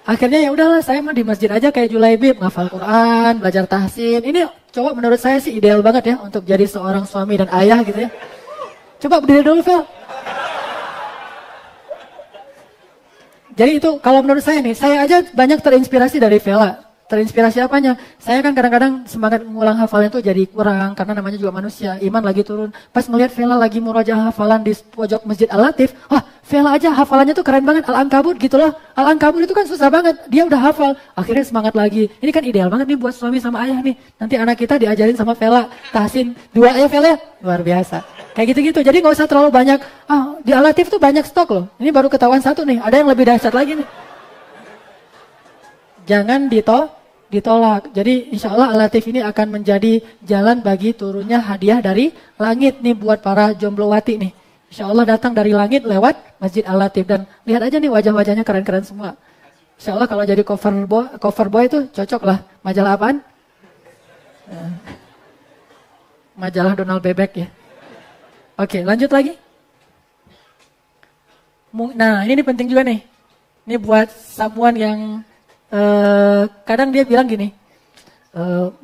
Akhirnya ya udahlah, saya mah di masjid aja kayak Julaibib, ngafal Quran, belajar tahsin. Ini cowok menurut saya sih ideal banget ya untuk jadi seorang suami dan ayah gitu ya. Coba berdiri dulu, Fel. Jadi itu kalau menurut saya nih, saya aja banyak terinspirasi dari Vela. Terinspirasi apanya? Saya kan kadang-kadang semangat mengulang hafalan itu jadi kurang karena namanya juga manusia, iman lagi turun. Pas melihat Vela lagi murojaah hafalan di pojok Masjid Al-Latif, Vela aja hafalannya tuh keren banget, Al-Ankabut gitu loh. Al-Ankabut itu kan susah banget, dia udah hafal. Akhirnya semangat lagi. Ini kan ideal banget nih buat suami sama ayah nih. Nanti anak kita diajarin sama Vela, tahsin 2 ya Vela ya. Luar biasa. Kayak gitu-gitu, jadi nggak usah terlalu banyak. Di Al-Latif tuh banyak stok loh. Ini baru ketahuan satu nih, ada yang lebih dahsyat lagi nih. Jangan ditolak. Jadi insya Allah Al-Latif ini akan menjadi jalan bagi turunnya hadiah dari langit nih buat para jomblowati nih. Insya Allah datang dari langit lewat Masjid Al-Latif. Dan lihat aja nih wajah-wajahnya keren-keren semua. Insya Allah kalau jadi cover boy itu cocok lah. Majalah apaan? Majalah Donald Bebek ya. Oke, lanjut lagi. Nah ini penting juga nih. Ini buat someone yang kadang dia bilang gini,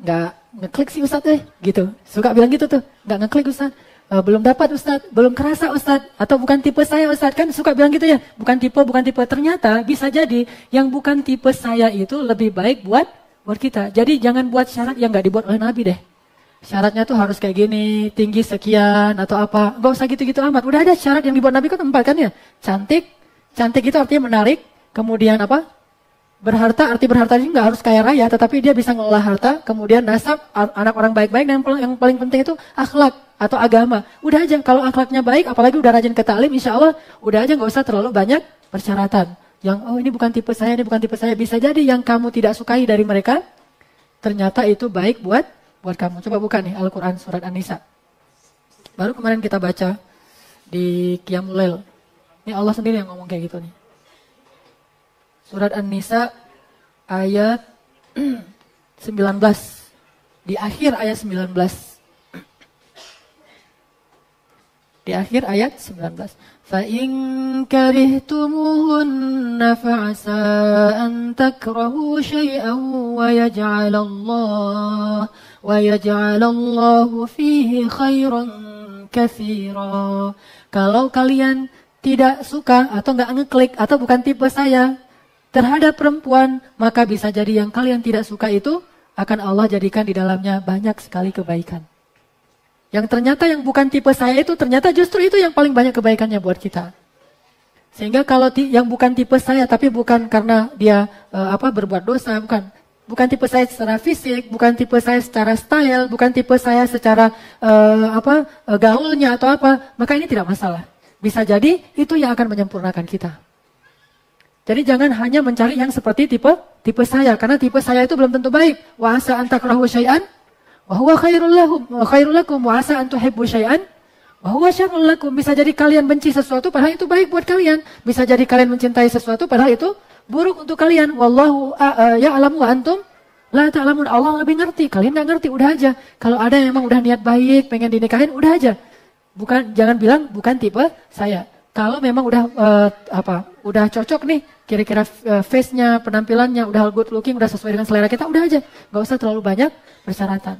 nggak ngeklik sih Ustadz gitu. Suka bilang gitu tuh, nggak ngeklik Ustadz. Belum dapat Ustadz, belum kerasa Ustadz, atau bukan tipe saya Ustadz, kan suka bilang gitu ya, bukan tipe. Ternyata bisa jadi yang bukan tipe saya itu lebih baik buat kita. Jadi jangan buat syarat yang nggak dibuat oleh Nabi deh. Syaratnya tuh harus kayak gini, tinggi sekian atau apa, nggak usah gitu-gitu amat. Udah ada syarat yang dibuat Nabi kan 4 kan ya, cantik itu artinya menarik, kemudian apa? Berharta, arti berharta ini nggak harus kaya raya, tetapi dia bisa ngelola harta, kemudian nasab, anak orang baik-baik, dan yang paling penting itu akhlak atau agama. Udah aja, kalau akhlaknya baik, apalagi udah rajin ke ta'lim, insya Allah, udah aja nggak usah terlalu banyak persyaratan. Yang, ini bukan tipe saya, Bisa jadi yang kamu tidak sukai dari mereka, ternyata itu baik buat kamu. Coba buka nih Al-Quran Surat An-Nisa. Baru kemarin kita baca di Qiyamul Lail. Ini Allah sendiri yang ngomong kayak gitu nih. Surat An-Nisa ayat 19. Di akhir ayat 19. Di akhir ayat 19. فَإِنْ كَرِهْتُمُوهُنَّ فَعَسَىٰ أَنْ تَكْرَهُوا شَيْئًا وَيَجْعَلَ اللَّهُ فِيهِ خَيْرًا كَثِيرًا. Kalau kalian tidak suka atau nggak ngeklik atau bukan tipe saya terhadap perempuan, maka bisa jadi yang kalian tidak suka itu akan Allah jadikan di dalamnya banyak sekali kebaikan. Yang ternyata yang bukan tipe saya itu ternyata justru itu yang paling banyak kebaikannya buat kita. Sehingga kalau yang bukan tipe saya tapi bukan karena dia berbuat dosa, bukan tipe saya secara fisik, bukan tipe saya secara style, bukan tipe saya secara gaulnya atau apa, maka ini tidak masalah. Bisa jadi itu yang akan menyempurnakan kita. Jadi jangan hanya mencari yang seperti tipe saya, karena tipe saya itu belum tentu baik. Wa asa an takrahu syai'an wa huwa khairul lakum wa asa an tuhibbu syai'an wa huwa syarrul lakum. Bisa jadi kalian benci sesuatu padahal itu baik buat kalian. Bisa jadi kalian mencintai sesuatu padahal itu buruk untuk kalian. Wallahu ya'lamu wa antum la ta'lamun. Allah lebih ngerti, kalian enggak ngerti. Udah aja. Kalau ada yang memang udah niat baik, pengen dinikahin, udah aja. Jangan bilang bukan tipe saya. Kalau memang udah cocok nih, kira-kira face-nya, penampilannya, udah good looking, udah sesuai dengan selera kita, udah aja. Gak usah terlalu banyak persyaratan.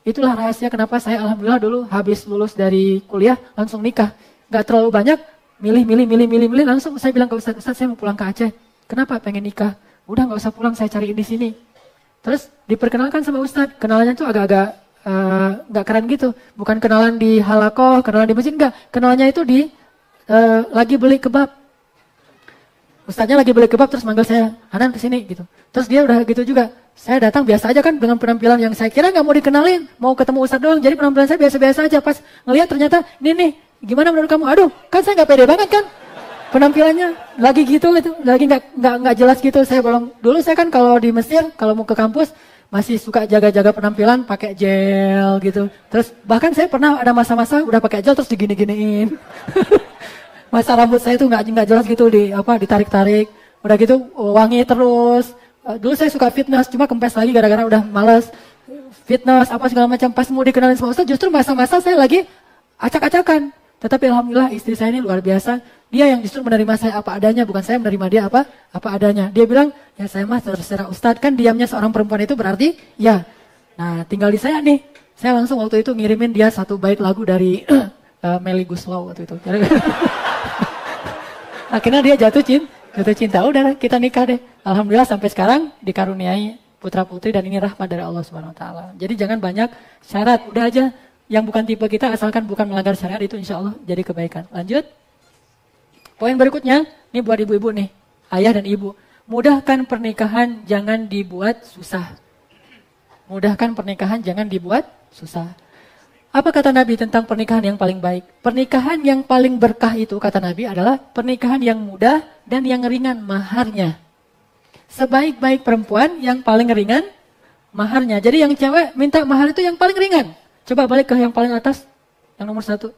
Itulah rahasia kenapa saya alhamdulillah dulu habis lulus dari kuliah langsung nikah. Gak terlalu banyak, milih, langsung saya bilang ke Ustaz, saya mau pulang ke Aceh. Kenapa pengen nikah? Udah gak usah pulang, saya cariin di sini. Terus diperkenalkan sama Ustaz, kenalannya tuh agak-agak gak keren gitu. Bukan kenalan di halakoh, kenalan di masjid, enggak. Kenalannya itu di lagi beli kebab. Ustaznya lagi beli kebab terus manggil saya, Hanan kesini gitu. Terus dia udah gitu juga. Saya datang biasa aja kan dengan penampilan yang saya kira nggak mau dikenalin, mau ketemu Ustaz doang. Jadi penampilan saya biasa-biasa aja. Pas ngelihat ternyata ini nih, gimana menurut kamu? Aduh, kan saya nggak pede banget kan penampilannya. Lagi gitu, lagi nggak jelas gitu. Saya belum. Dulu saya kan kalau di Mesir, kalau mau ke kampus masih suka jaga-jaga penampilan pakai gel gitu. Terus bahkan saya pernah ada masa-masa udah pakai gel terus digini-giniin. Masa rambut saya tuh nggak jelas gitu ditarik-tarik, udah gitu wangi terus. Dulu saya suka fitness, cuma kempes lagi gara-gara udah males fitness apa segala macam. Pas mau dikenalin sama Ustaz, justru masa-masa saya lagi acak-acakan. Tetapi alhamdulillah istri saya ini luar biasa. Dia yang justru menerima saya apa adanya, bukan saya menerima dia apa adanya. Dia bilang, ya saya mah terserah Ustaz, kan diamnya seorang perempuan itu berarti ya. Nah tinggal di saya nih. Saya langsung waktu itu ngirimin dia 1 bait lagu dari Melly Guslow waktu itu. Akhirnya dia jatuh cinta. Udah kita nikah deh. Alhamdulillah sampai sekarang dikaruniai putra putri dan ini rahmat dari Allah Subhanahu Wa Taala. Jadi jangan banyak syarat. Udah aja yang bukan tipe kita asalkan bukan melanggar syariat itu insya Allah jadi kebaikan. Lanjut. Poin berikutnya, ini buat ibu-ibu nih, ayah dan ibu. Mudahkan pernikahan, jangan dibuat susah. Mudahkan pernikahan, jangan dibuat susah. Apa kata Nabi tentang pernikahan yang paling baik? Pernikahan yang paling berkah itu, kata Nabi, adalah pernikahan yang mudah dan yang ringan maharnya. Sebaik-baik perempuan, yang paling ringan maharnya. Jadi yang cewek minta mahar itu yang paling ringan. Coba balik ke yang paling atas, yang nomor 1.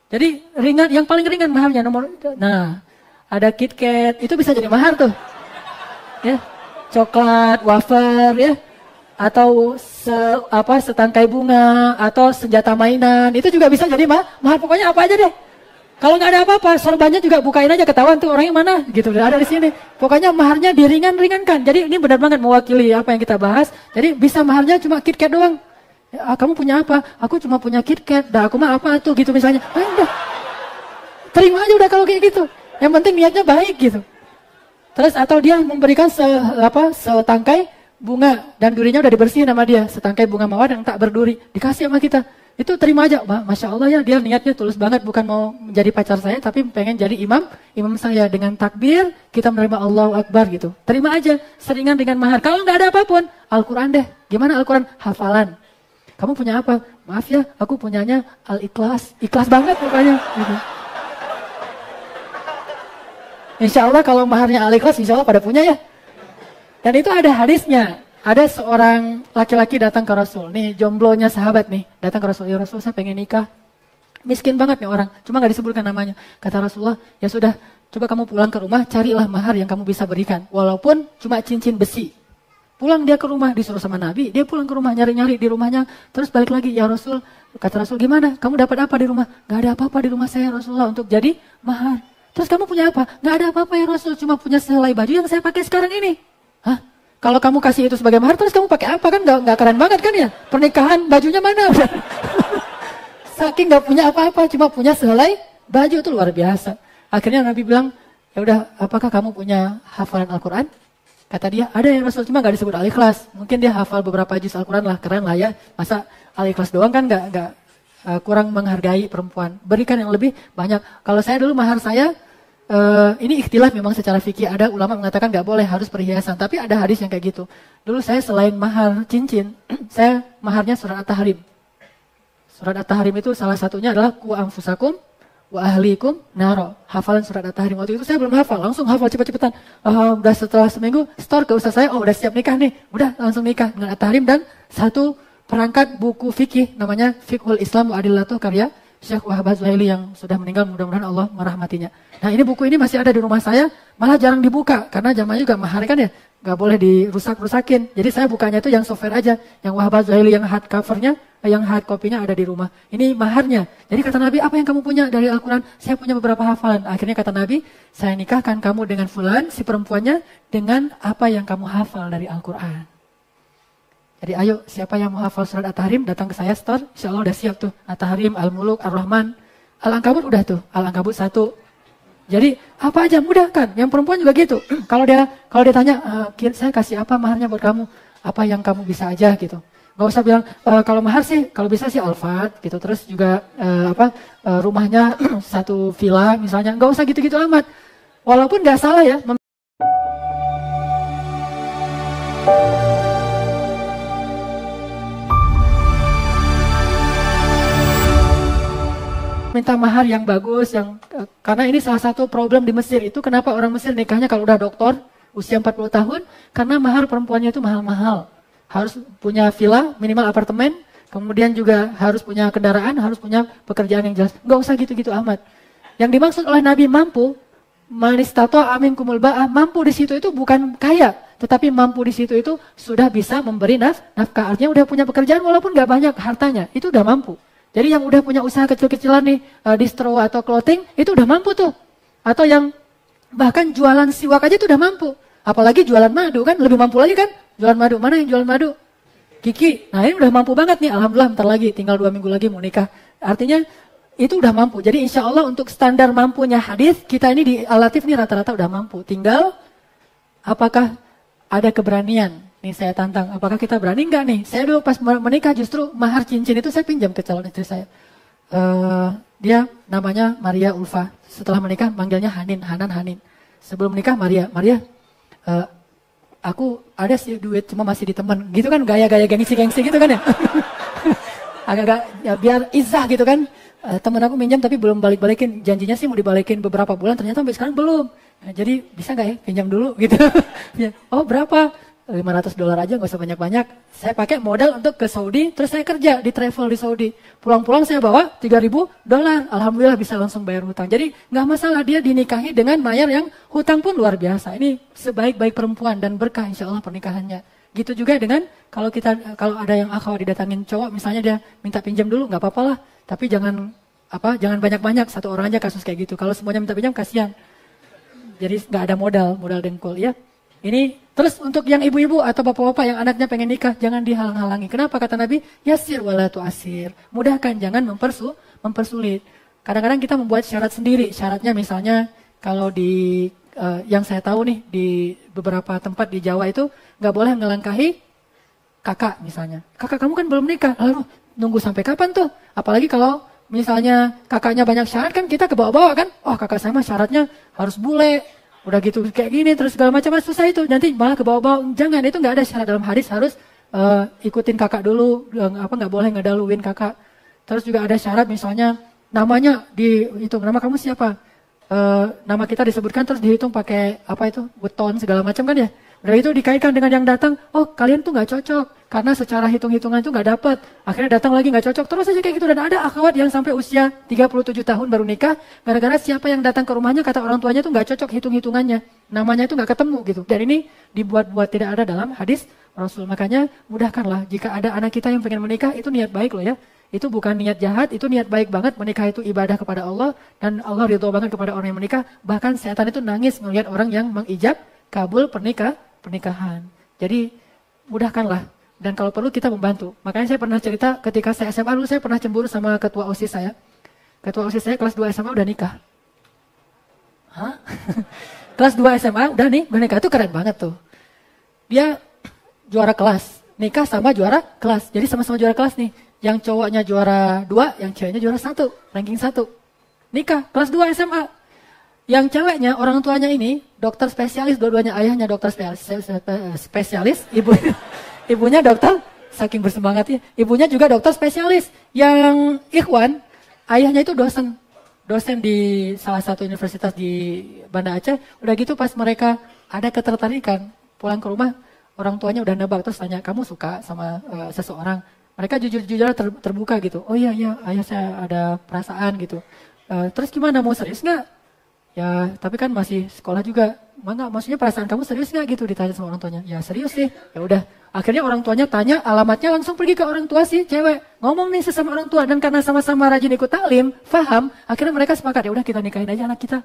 Jadi ringan, yang paling ringan maharnya nomor. Nah, ada KitKat, itu bisa jadi mahar tuh. Ya, coklat, wafer, ya, atau setangkai bunga, atau senjata mainan, itu juga bisa jadi mahar. Pokoknya apa aja deh. Kalau nggak ada apa-apa, sorbannya juga bukain aja, ketahuan tuh orangnya mana, gitu. Ada di sini. Pokoknya maharnya diringan-ringankan. Jadi ini benar banget mewakili apa yang kita bahas. Jadi bisa maharnya cuma KitKat doang. Ya, kamu punya apa? Aku cuma punya KitKat. Dah aku mah apa tuh gitu misalnya. Udah. Terima aja udah kalau kayak gitu. Yang penting niatnya baik gitu. Terus atau dia memberikan setangkai bunga dan durinya udah dibersihin sama dia. Setangkai bunga mawar yang tak berduri. Dikasih sama kita. Itu terima aja. Masya Allah ya, dia niatnya tulus banget. Bukan mau menjadi pacar saya, tapi pengen jadi imam saya. Dengan takbir, kita menerima Allahu Akbar gitu. Terima aja, seringan dengan mahar. Kalau nggak ada apapun, Al-Quran deh. Gimana Al-Quran? Hafalan. Kamu punya apa? Maaf ya, aku punyanya Al-Ikhlas. Ikhlas banget pokoknya. Gitu. Insya Allah kalau maharnya Al-Ikhlas, insya Allah pada punya ya. Dan itu ada hadisnya. Ada seorang laki-laki datang ke Rasul. Nih jomblonya sahabat nih. Datang ke Rasul. Ya Rasul, saya pengen nikah. Miskin banget nih orang. Cuma gak disebutkan namanya. Kata Rasulullah, ya sudah. Coba kamu pulang ke rumah, carilah mahar yang kamu bisa berikan. Walaupun cuma cincin besi. Pulang dia ke rumah, disuruh sama Nabi. Dia pulang ke rumah, nyari-nyari di rumahnya. Terus balik lagi, ya Rasul. Kata Rasul, gimana? Kamu dapat apa di rumah? Gak ada apa-apa di rumah saya Rasulullah untuk jadi mahar. Terus kamu punya apa? Gak ada apa-apa ya Rasul. Cuma punya sehelai baju yang saya pakai sekarang ini. Hah? Kalau kamu kasih itu sebagai mahar, terus kamu pakai apa? Kan gak keren banget kan ya? Pernikahan bajunya mana? Saking gak punya apa-apa, cuma punya sehelai baju, itu luar biasa. Akhirnya Nabi bilang, ya udah, apakah kamu punya hafalan Al-Quran? Kata dia, ada yang Rasul, cuma gak disebut Al-Ikhlas. Mungkin dia hafal beberapa juz Al-Quran lah, keren lah ya. Masa Al-Ikhlas doang kan gak kurang menghargai perempuan. Berikan yang lebih banyak. Kalau saya dulu mahar saya, ini ikhtilaf memang secara fikih. Ada ulama mengatakan gak boleh, harus perhiasan. Tapi ada hadis yang kayak gitu. Dulu saya selain mahar cincin, saya maharnya surat At-Tahrim. Surat At-Tahrim itu salah satunya adalah ku anfusakum wa ahlikum naro. Hafalan surat At-Tahrim. Waktu itu saya belum hafal, langsung hafal cepet-cepetan. Udah setelah seminggu, store ke ustaz saya, udah siap nikah nih. Udah langsung nikah dengan At-Tahrim dan satu perangkat buku fikih namanya Fiqhul Islam wa Adillatuh karya Syekh Wahbah Zuhaili yang sudah meninggal, mudah-mudahan Allah merahmatinya. Nah ini buku ini masih ada di rumah saya, malah jarang dibuka karena zamannya juga mahal kan ya, nggak boleh dirusak-rusakin. Jadi saya bukanya itu yang software aja, yang Wahbah Zuhaili yang hard covernya, yang hard copy-nya ada di rumah. Ini maharnya. Jadi kata Nabi, apa yang kamu punya dari Al-Quran? Saya punya beberapa hafalan. Akhirnya kata Nabi, saya nikahkan kamu dengan fulan, si perempuannya, dengan apa yang kamu hafal dari Al-Quran. Jadi ayo, siapa yang mau hafal surat At-Tahrim, datang ke saya store, insya Allah udah siap tuh. At-Tahrim, Al-Muluk, Ar-Rahman, Al-Ankabut udah tuh, Al-Ankabut 1. Jadi apa aja mudah kan, yang perempuan juga gitu. Kalau dia tanya, saya kasih apa maharnya buat kamu, apa yang kamu bisa aja gitu. Gak usah bilang, kalau mahar sih, kalau bisa sih Al-Fat gitu. Terus juga rumahnya satu villa misalnya, gak usah gitu-gitu amat. Walaupun gak salah ya. Minta mahar yang bagus, karena ini salah satu problem di Mesir itu kenapa orang Mesir nikahnya kalau udah doktor usia 40 tahun, karena mahar perempuannya itu mahal-mahal. Harus punya villa, minimal apartemen, kemudian juga harus punya kendaraan, harus punya pekerjaan yang jelas. Nggak usah gitu-gitu amat. Yang dimaksud oleh Nabi mampu, manistato amin kumul ba'ah, mampu di situ itu bukan kaya, tetapi mampu di situ itu sudah bisa memberi nafkah. Artinya udah punya pekerjaan walaupun nggak banyak hartanya, itu udah mampu. Jadi yang udah punya usaha kecil-kecilan nih, distro atau clothing, itu udah mampu tuh. Atau yang bahkan jualan siwak aja itu udah mampu. Apalagi jualan madu kan, lebih mampu lagi kan. Jualan madu, mana yang jualan madu? Kiki, nah ini udah mampu banget nih, alhamdulillah bentar lagi, tinggal 2 minggu lagi mau nikah. Artinya itu udah mampu. Jadi insya Allah untuk standar mampunya hadis, kita ini di Al-Latif nih rata-rata udah mampu. Tinggal apakah ada keberanian? Nih saya tantang, apakah kita berani enggak nih? Saya dulu pas menikah justru mahar cincin itu saya pinjam ke calon istri saya. dia namanya Maria Ulfa. Setelah menikah manggilnya Hanin, Hanan Hanin. Sebelum menikah Maria, aku ada sih duit cuma masih di teman. Gitu kan gaya-gaya gengsi-gengsi gitu kan ya. Agak-agak ya biar izah gitu kan. Temen aku minjam tapi belum balik-balikin. Janjinya sih mau dibalikin beberapa bulan, ternyata sampai sekarang belum. Nah, jadi bisa nggak ya pinjam dulu gitu. Oh berapa? $500 aja, nggak usah banyak-banyak. Saya pakai modal untuk ke Saudi, terus saya kerja di travel di Saudi. Pulang-pulang saya bawa $3.000. Alhamdulillah bisa langsung bayar hutang. Jadi nggak masalah, dia dinikahi dengan mayar yang hutang pun luar biasa. Ini sebaik-baik perempuan dan berkah insya Allah pernikahannya. Gitu juga dengan kalau ada yang akhwat didatangin cowok, misalnya dia minta pinjam dulu, nggak apa-apa lah. Tapi jangan banyak-banyak, satu orang aja kasus kayak gitu. Kalau semuanya minta pinjam kasihan. Jadi nggak ada modal dengkul ya. Ini terus untuk yang ibu-ibu atau bapak-bapak yang anaknya pengen nikah, jangan dihalang-halangi. Kenapa kata Nabi? Yasir wala tu'asir. Mudahkan, jangan mempersulit. Kadang-kadang kita membuat syarat sendiri. Syaratnya misalnya kalau di yang saya tahu nih di beberapa tempat di Jawa itu nggak boleh ngelangkahi kakak misalnya. Kakak kamu kan belum nikah, lalu nunggu sampai kapan tuh? Apalagi kalau misalnya kakaknya banyak syarat kan kita kebawa-bawa kan? Oh kakak saya mah syaratnya harus bule. Udah gitu kayak gini terus segala macam, susah itu, nanti malah ke bawah-bawah. Jangan, itu nggak ada syarat dalam hadis harus ikutin kakak dulu, nggak boleh ngedaluin kakak. Terus juga ada syarat misalnya namanya dihitung, nama kamu siapa, nama kita disebutkan terus dihitung pakai apa itu weton segala macam kan ya. Udah itu dikaitkan dengan yang datang, oh kalian tuh nggak cocok karena secara hitung-hitungan tuh nggak dapet, akhirnya datang lagi nggak cocok, terus aja kayak gitu. Dan ada akhwat yang sampai usia 37 tahun baru nikah gara-gara siapa yang datang ke rumahnya kata orang tuanya tuh nggak cocok hitung-hitungannya, namanya itu nggak ketemu gitu. Dan ini dibuat-buat, tidak ada dalam hadis Rasul. Makanya mudahkanlah jika ada anak kita yang pengen menikah, itu niat baik loh ya. Itu bukan niat jahat, itu niat baik banget. Menikah itu ibadah kepada Allah dan Allah ridho banget kepada orang yang menikah. Bahkan setan itu nangis melihat orang yang mengijab kabul pernikahan. Jadi mudahkanlah, dan kalau perlu kita membantu. Makanya saya pernah cerita ketika saya SMA dulu, saya pernah cemburu sama ketua OSIS saya. Ketua OSIS saya kelas 2 SMA udah nikah. Hah? Kelas 2 SMA udah nikah, itu keren banget tuh. Dia juara kelas, nikah sama juara kelas. Jadi sama-sama juara kelas nih. Yang cowoknya juara 2, yang ceweknya juara 1, ranking 1. Nikah, kelas 2 SMA. Yang ceweknya, orang tuanya ini, dokter spesialis, dua-duanya ayahnya dokter spesialis, ibunya dokter, saking bersemangatnya, ibunya juga dokter spesialis. Yang Ikhwan, ayahnya itu dosen di salah satu universitas di Banda Aceh. Udah gitu pas mereka ada ketertarikan, pulang ke rumah, orang tuanya udah nebak, terus tanya, kamu suka sama seseorang? Mereka jujur-jujur terbuka gitu, oh iya, ayah saya ada perasaan gitu. Terus gimana, mau serius nggak? Ya, tapi kan masih sekolah juga. Mana maksudnya perasaan kamu serius nggak gitu, ditanya sama orang tuanya. Ya serius sih. Ya udah. Akhirnya orang tuanya tanya alamatnya, langsung pergi ke orang tua si cewek. Ngomong nih sesama orang tua, dan karena sama-sama rajin ikut taklim, paham, akhirnya mereka sepakat, ya udah kita nikahin aja anak kita.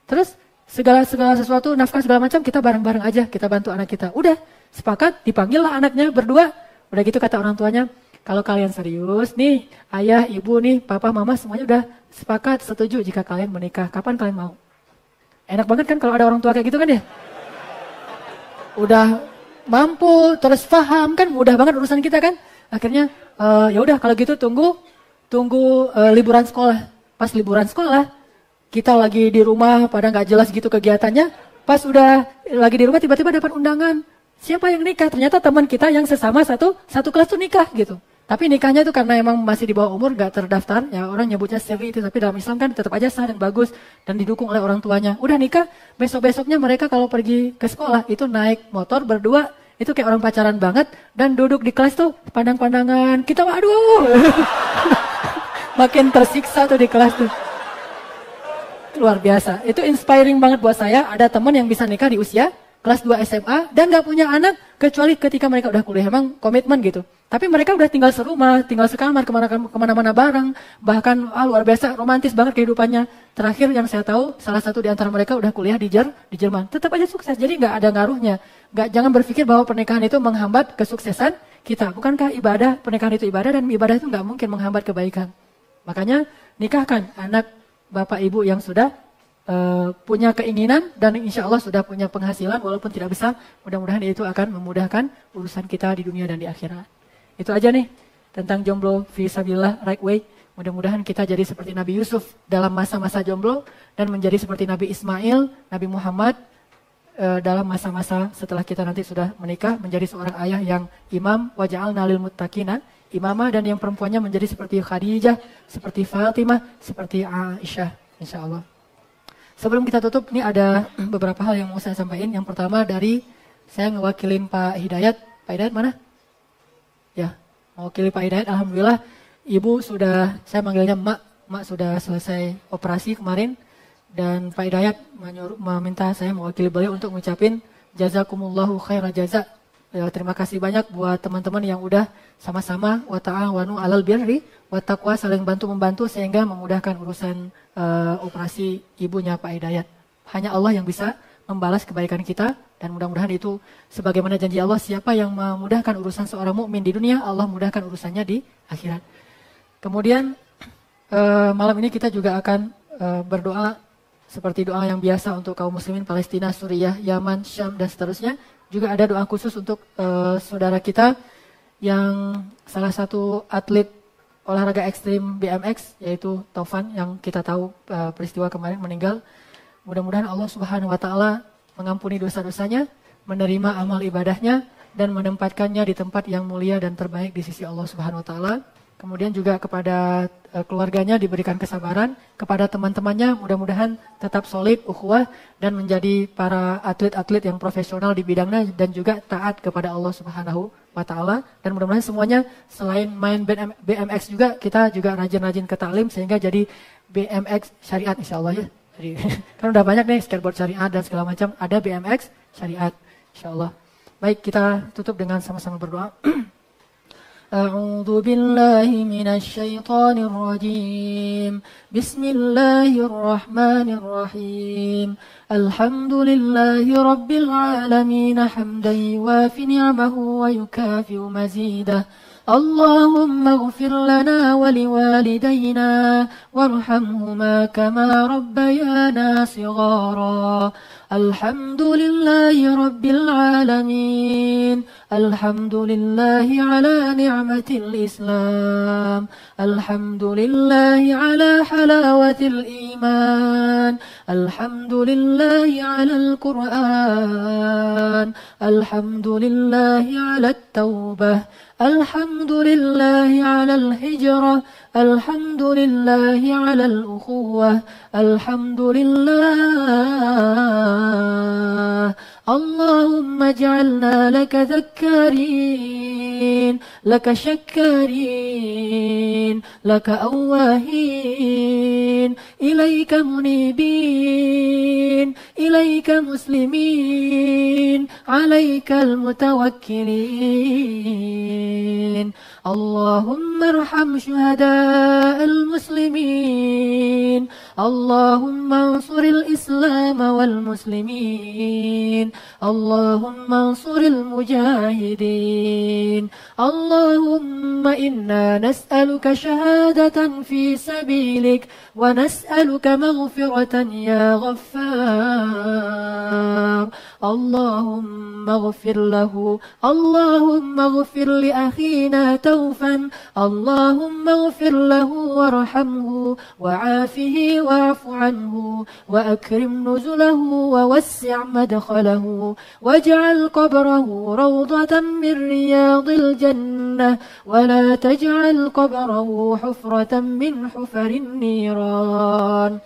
Terus segala sesuatu, nafkah segala macam kita bareng-bareng aja, kita bantu anak kita. Udah, sepakat, dipanggil lah anaknya berdua. Udah gitu kata orang tuanya, kalau kalian serius nih, ayah, ibu nih, papa, mama semuanya udah sepakat, setuju jika kalian menikah. Kapan kalian mau? Enak banget kan kalau ada orang tua kayak gitu kan ya? Udah mampu, terus paham kan, mudah banget urusan kita kan? Akhirnya ya udah kalau gitu tunggu liburan sekolah. Pas liburan sekolah, kita lagi di rumah pada nggak jelas gitu kegiatannya. Pas udah lagi di rumah tiba-tiba dapat undangan. Siapa yang nikah? Ternyata teman kita yang sesama satu kelas tuh nikah gitu. Tapi nikahnya itu karena emang masih di bawah umur, gak terdaftar, ya orang nyebutnya siri itu, tapi dalam Islam kan tetap aja sah dan bagus dan didukung oleh orang tuanya. Udah nikah, besok-besoknya mereka kalau pergi ke sekolah itu naik motor berdua, itu kayak orang pacaran banget, dan duduk di kelas tuh pandang-pandangan, kita aduh, makin tersiksa tuh di kelas tuh. Luar biasa, itu inspiring banget buat saya, ada teman yang bisa nikah di usia kelas 2 SMA dan gak punya anak kecuali ketika mereka udah kuliah, emang komitmen gitu. Tapi mereka udah tinggal serumah, tinggal sekamar, kemana-mana bareng. Bahkan luar biasa, romantis banget kehidupannya. Terakhir yang saya tahu, salah satu di antara mereka udah kuliah di Jerman. Tetap aja sukses, jadi nggak ada ngaruhnya. Jangan berpikir bahwa pernikahan itu menghambat kesuksesan kita. Bukankah pernikahan itu ibadah, dan ibadah itu nggak mungkin menghambat kebaikan. Makanya nikahkan anak bapak ibu yang sudah punya keinginan dan insya Allah sudah punya penghasilan walaupun tidak besar. Mudah-mudahan itu akan memudahkan urusan kita di dunia dan di akhirat. Itu aja nih tentang jomblo fisabilillah right way. Mudah-mudahan kita jadi seperti Nabi Yusuf dalam masa-masa jomblo dan menjadi seperti Nabi Ismail, Nabi Muhammad dalam masa-masa setelah kita nanti sudah menikah menjadi seorang ayah yang imam, waja'alna lil muttaqina imamah, dan yang perempuannya menjadi seperti Khadijah, seperti Fatimah, seperti Aisyah, insyaallah. Sebelum kita tutup, ini ada beberapa hal yang mau saya sampaikan. Yang pertama dari saya ngewakilin Pak Hidayat. Pak Hidayat mana? Ya, mewakili Pak Hidayat. Alhamdulillah, Ibu sudah, saya manggilnya Mak sudah selesai operasi kemarin. Dan Pak Hidayat meminta saya mewakili beliau untuk mengucapin jazakumullahu khairan jaza. Ya, terima kasih banyak buat teman-teman yang udah sama-sama wa ta'awanu 'alal birri wa taqwa, saling bantu-membantu sehingga memudahkan urusan operasi ibunya Pak Hidayat. Hanya Allah yang bisa membalas kebaikan kita, dan mudah-mudahan itu sebagaimana janji Allah, siapa yang memudahkan urusan seorang mukmin di dunia, Allah mudahkan urusannya di akhirat. Kemudian malam ini kita juga akan berdoa seperti doa yang biasa untuk kaum muslimin Palestina, Suriah, Yaman, Syam, dan seterusnya. Juga ada doa khusus untuk saudara kita yang salah satu atlet olahraga ekstrim BMX, yaitu Taufan, yang kita tahu peristiwa kemarin meninggal. Mudah-mudahan Allah Subhanahu wa Ta'ala mengampuni dosa-dosanya, menerima amal ibadahnya, dan menempatkannya di tempat yang mulia dan terbaik di sisi Allah Subhanahu wa Ta'ala. Kemudian juga kepada keluarganya diberikan kesabaran, kepada teman-temannya mudah-mudahan tetap solid, ukhuwah, dan menjadi para atlet-atlet yang profesional di bidangnya dan juga taat kepada Allah Subhanahu wa Ta'ala. Dan mudah-mudahan semuanya selain main BMX juga, kita juga rajin-rajin ke taklim sehingga jadi BMX syariat insyaallah ya. Jadi, kan udah banyak nih skateboard syariat dan segala macam, ada BMX syariat insyaallah. Baik, kita tutup dengan sama-sama berdoa. أعوذ بالله من الشيطان الرجيم بسم الله الرحمن الرحيم الحمد لله رب العالمين حمدا يوافي نعمه ويكافئ مزيده اللهم اغفر لنا ولوالدينا وارحمهما كما ربيانا صغارا الحمد لله رب العالمين الحمد لله على نعمة الإسلام الحمد لله على حلاوة الإيمان الحمد لله على القرآن الحمد لله على التوبة الحمد لله على الهجرة الحمد لله على الأخوة الحمد لله اللهم اجعلنا لك ذكارين لك شكارين لك أواهين إليك منيبين إليك مسلمين عليك المتوكلين اللهم ارحم شهداء المسلمين اللهم انصر الإسلام والمسلمين اللهم انصر المجاهدين اللهم إنا نسألك شهادة في سبيلك ونسألك مغفرة يا غفار اللهم اغفر له اللهم اغفر لأخينا توفا اللهم اغفر له وارحمه وعافه واعف عنه وأكرم نزله ووسع مدخله واجعل قبره روضة من رياض الجنة ولا تجعل قبره حفرة من حفر النيران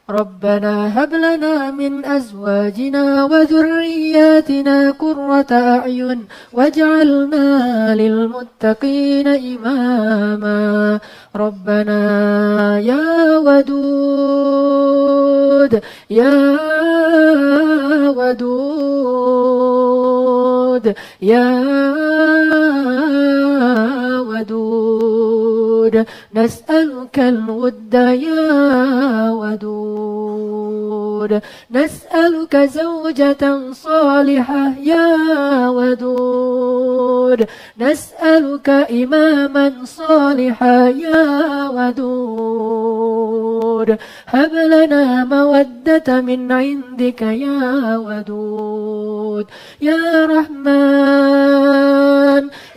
ربنا هب لنا من أزواجنا وذرياتنا قرة أعين واجعلنا للمتقين إماما ربنا يا ودود يا ودود يا ودود نسألك الود يا ودود نسألك زوجة صالحة يا ودود نسألك إماما صالحا يا ودود هب لنا مودة من عندك يا ودود الموت يا رحمن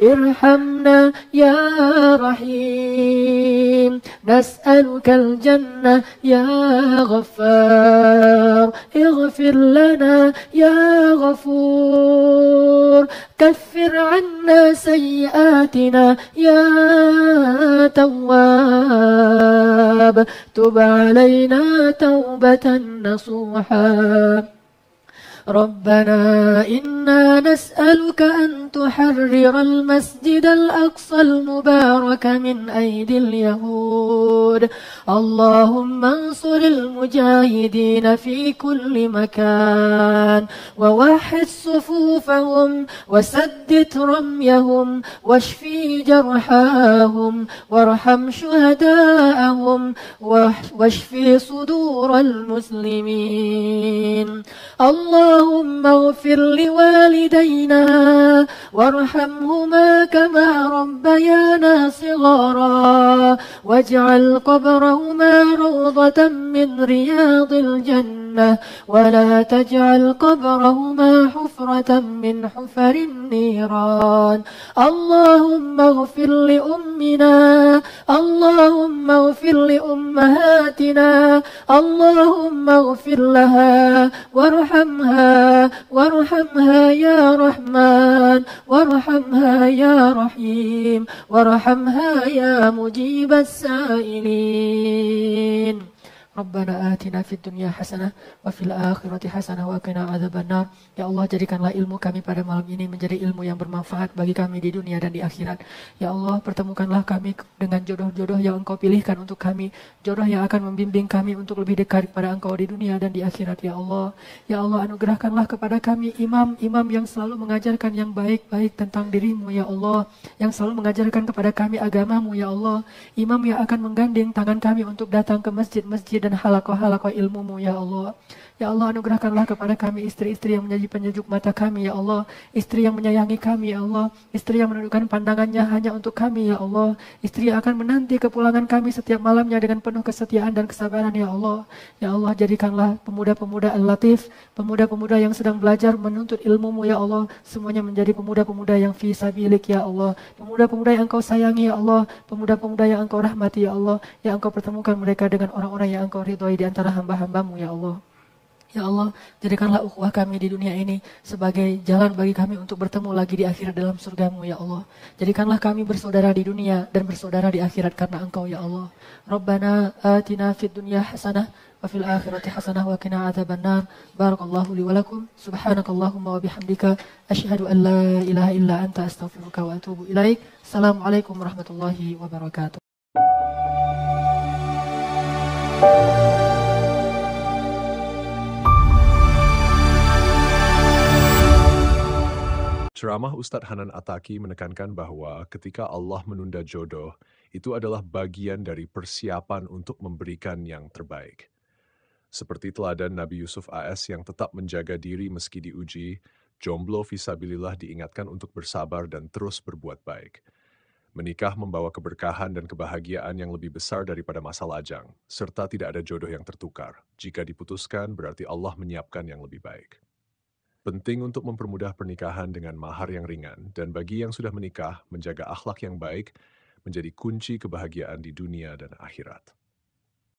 ارحمنا يا رحيم نسألك الجنة يا غفار اغفر لنا يا غفور كفر عنا سيئاتنا يا تواب تب علينا توبة نصوحا ربنا إنا نسألك أن تحرر المسجد الأقصى المبارك من أيدي اليهود اللهم انصر المجاهدين في كل مكان ووحد صفوفهم وسدد رميهم واشفي جرحاهم وارحم شهداءهم واشفي صدور المسلمين اللهم اغفر لوالدينا وارحمهما كما ربيانا صغارا واجعل قبرهما روضة من رياض الجنة ولا تجعل قبرهما حفرة من حفر النيران اللهم اغفر لأمنا اللهم اغفر لأمهاتنا اللهم اغفر لها وارحمها يا رحمن وارحمها يا رحيم وارحمها يا مجيب السائلين Rabbana atina fid dunya hasanah wa fil akhirati hasanah wa qina adzabannar. Ya Allah, jadikanlah ilmu kami pada malam ini menjadi ilmu yang bermanfaat bagi kami di dunia dan di akhirat. Ya Allah, pertemukanlah kami dengan jodoh-jodoh yang Engkau pilihkan untuk kami, jodoh yang akan membimbing kami untuk lebih dekat kepada Engkau di dunia dan di akhirat. Ya Allah, anugerahkanlah kepada kami imam-imam yang selalu mengajarkan yang baik-baik tentang dirimu, ya Allah, yang selalu mengajarkan kepada kami agamamu, ya Allah. Imam yang akan menggandeng tangan kami untuk datang ke masjid-masjid dan halakoh-halakoh ilmumu, ya Allah. Ya Allah, anugerahkanlah kepada kami istri-istri yang menjadi penyejuk mata kami, ya Allah. Istri yang menyayangi kami, ya Allah. Istri yang menundukkan pandangannya hanya untuk kami, ya Allah. Istri yang akan menanti kepulangan kami setiap malamnya dengan penuh kesetiaan dan kesabaran, ya Allah. Ya Allah, jadikanlah pemuda-pemuda al-latif, pemuda-pemuda yang sedang belajar menuntut ilmumu, ya Allah. Semuanya menjadi pemuda-pemuda yang fi sabilik, ya Allah. Pemuda-pemuda yang Engkau sayangi, ya Allah. Pemuda-pemuda yang Engkau rahmati, ya Allah. Yang Engkau pertemukan mereka dengan orang-orang yang Engkau ridhoi di antara hamba-hambamu, ya Allah. Ya Allah, jadikanlah ukhuwah kami di dunia ini sebagai jalan bagi kami untuk bertemu lagi di akhirat dalam surgamu, ya Allah. Jadikanlah kami bersaudara di dunia dan bersaudara di akhirat karena Engkau, ya Allah. Rabbana atina fid dunya hasanah wa fil akhirati hasanah wa qina adzabannar. Barakallahu li wa lakum. Subhanakallahumma wa bihamdika asyhadu an la ilaha illa anta astaghfiruka wa atubu ilaik. Assalamualaikum warahmatullahi wabarakatuh. Ceramah Ustadz Hanan Attaqi menekankan bahwa ketika Allah menunda jodoh, itu adalah bagian dari persiapan untuk memberikan yang terbaik. Seperti teladan Nabi Yusuf AS yang tetap menjaga diri meski diuji, jomblo fisabilillah diingatkan untuk bersabar dan terus berbuat baik. Menikah membawa keberkahan dan kebahagiaan yang lebih besar daripada masa lajang, serta tidak ada jodoh yang tertukar. Jika diputuskan, berarti Allah menyiapkan yang lebih baik. Penting untuk mempermudah pernikahan dengan mahar yang ringan, dan bagi yang sudah menikah, menjaga akhlak yang baik menjadi kunci kebahagiaan di dunia dan akhirat.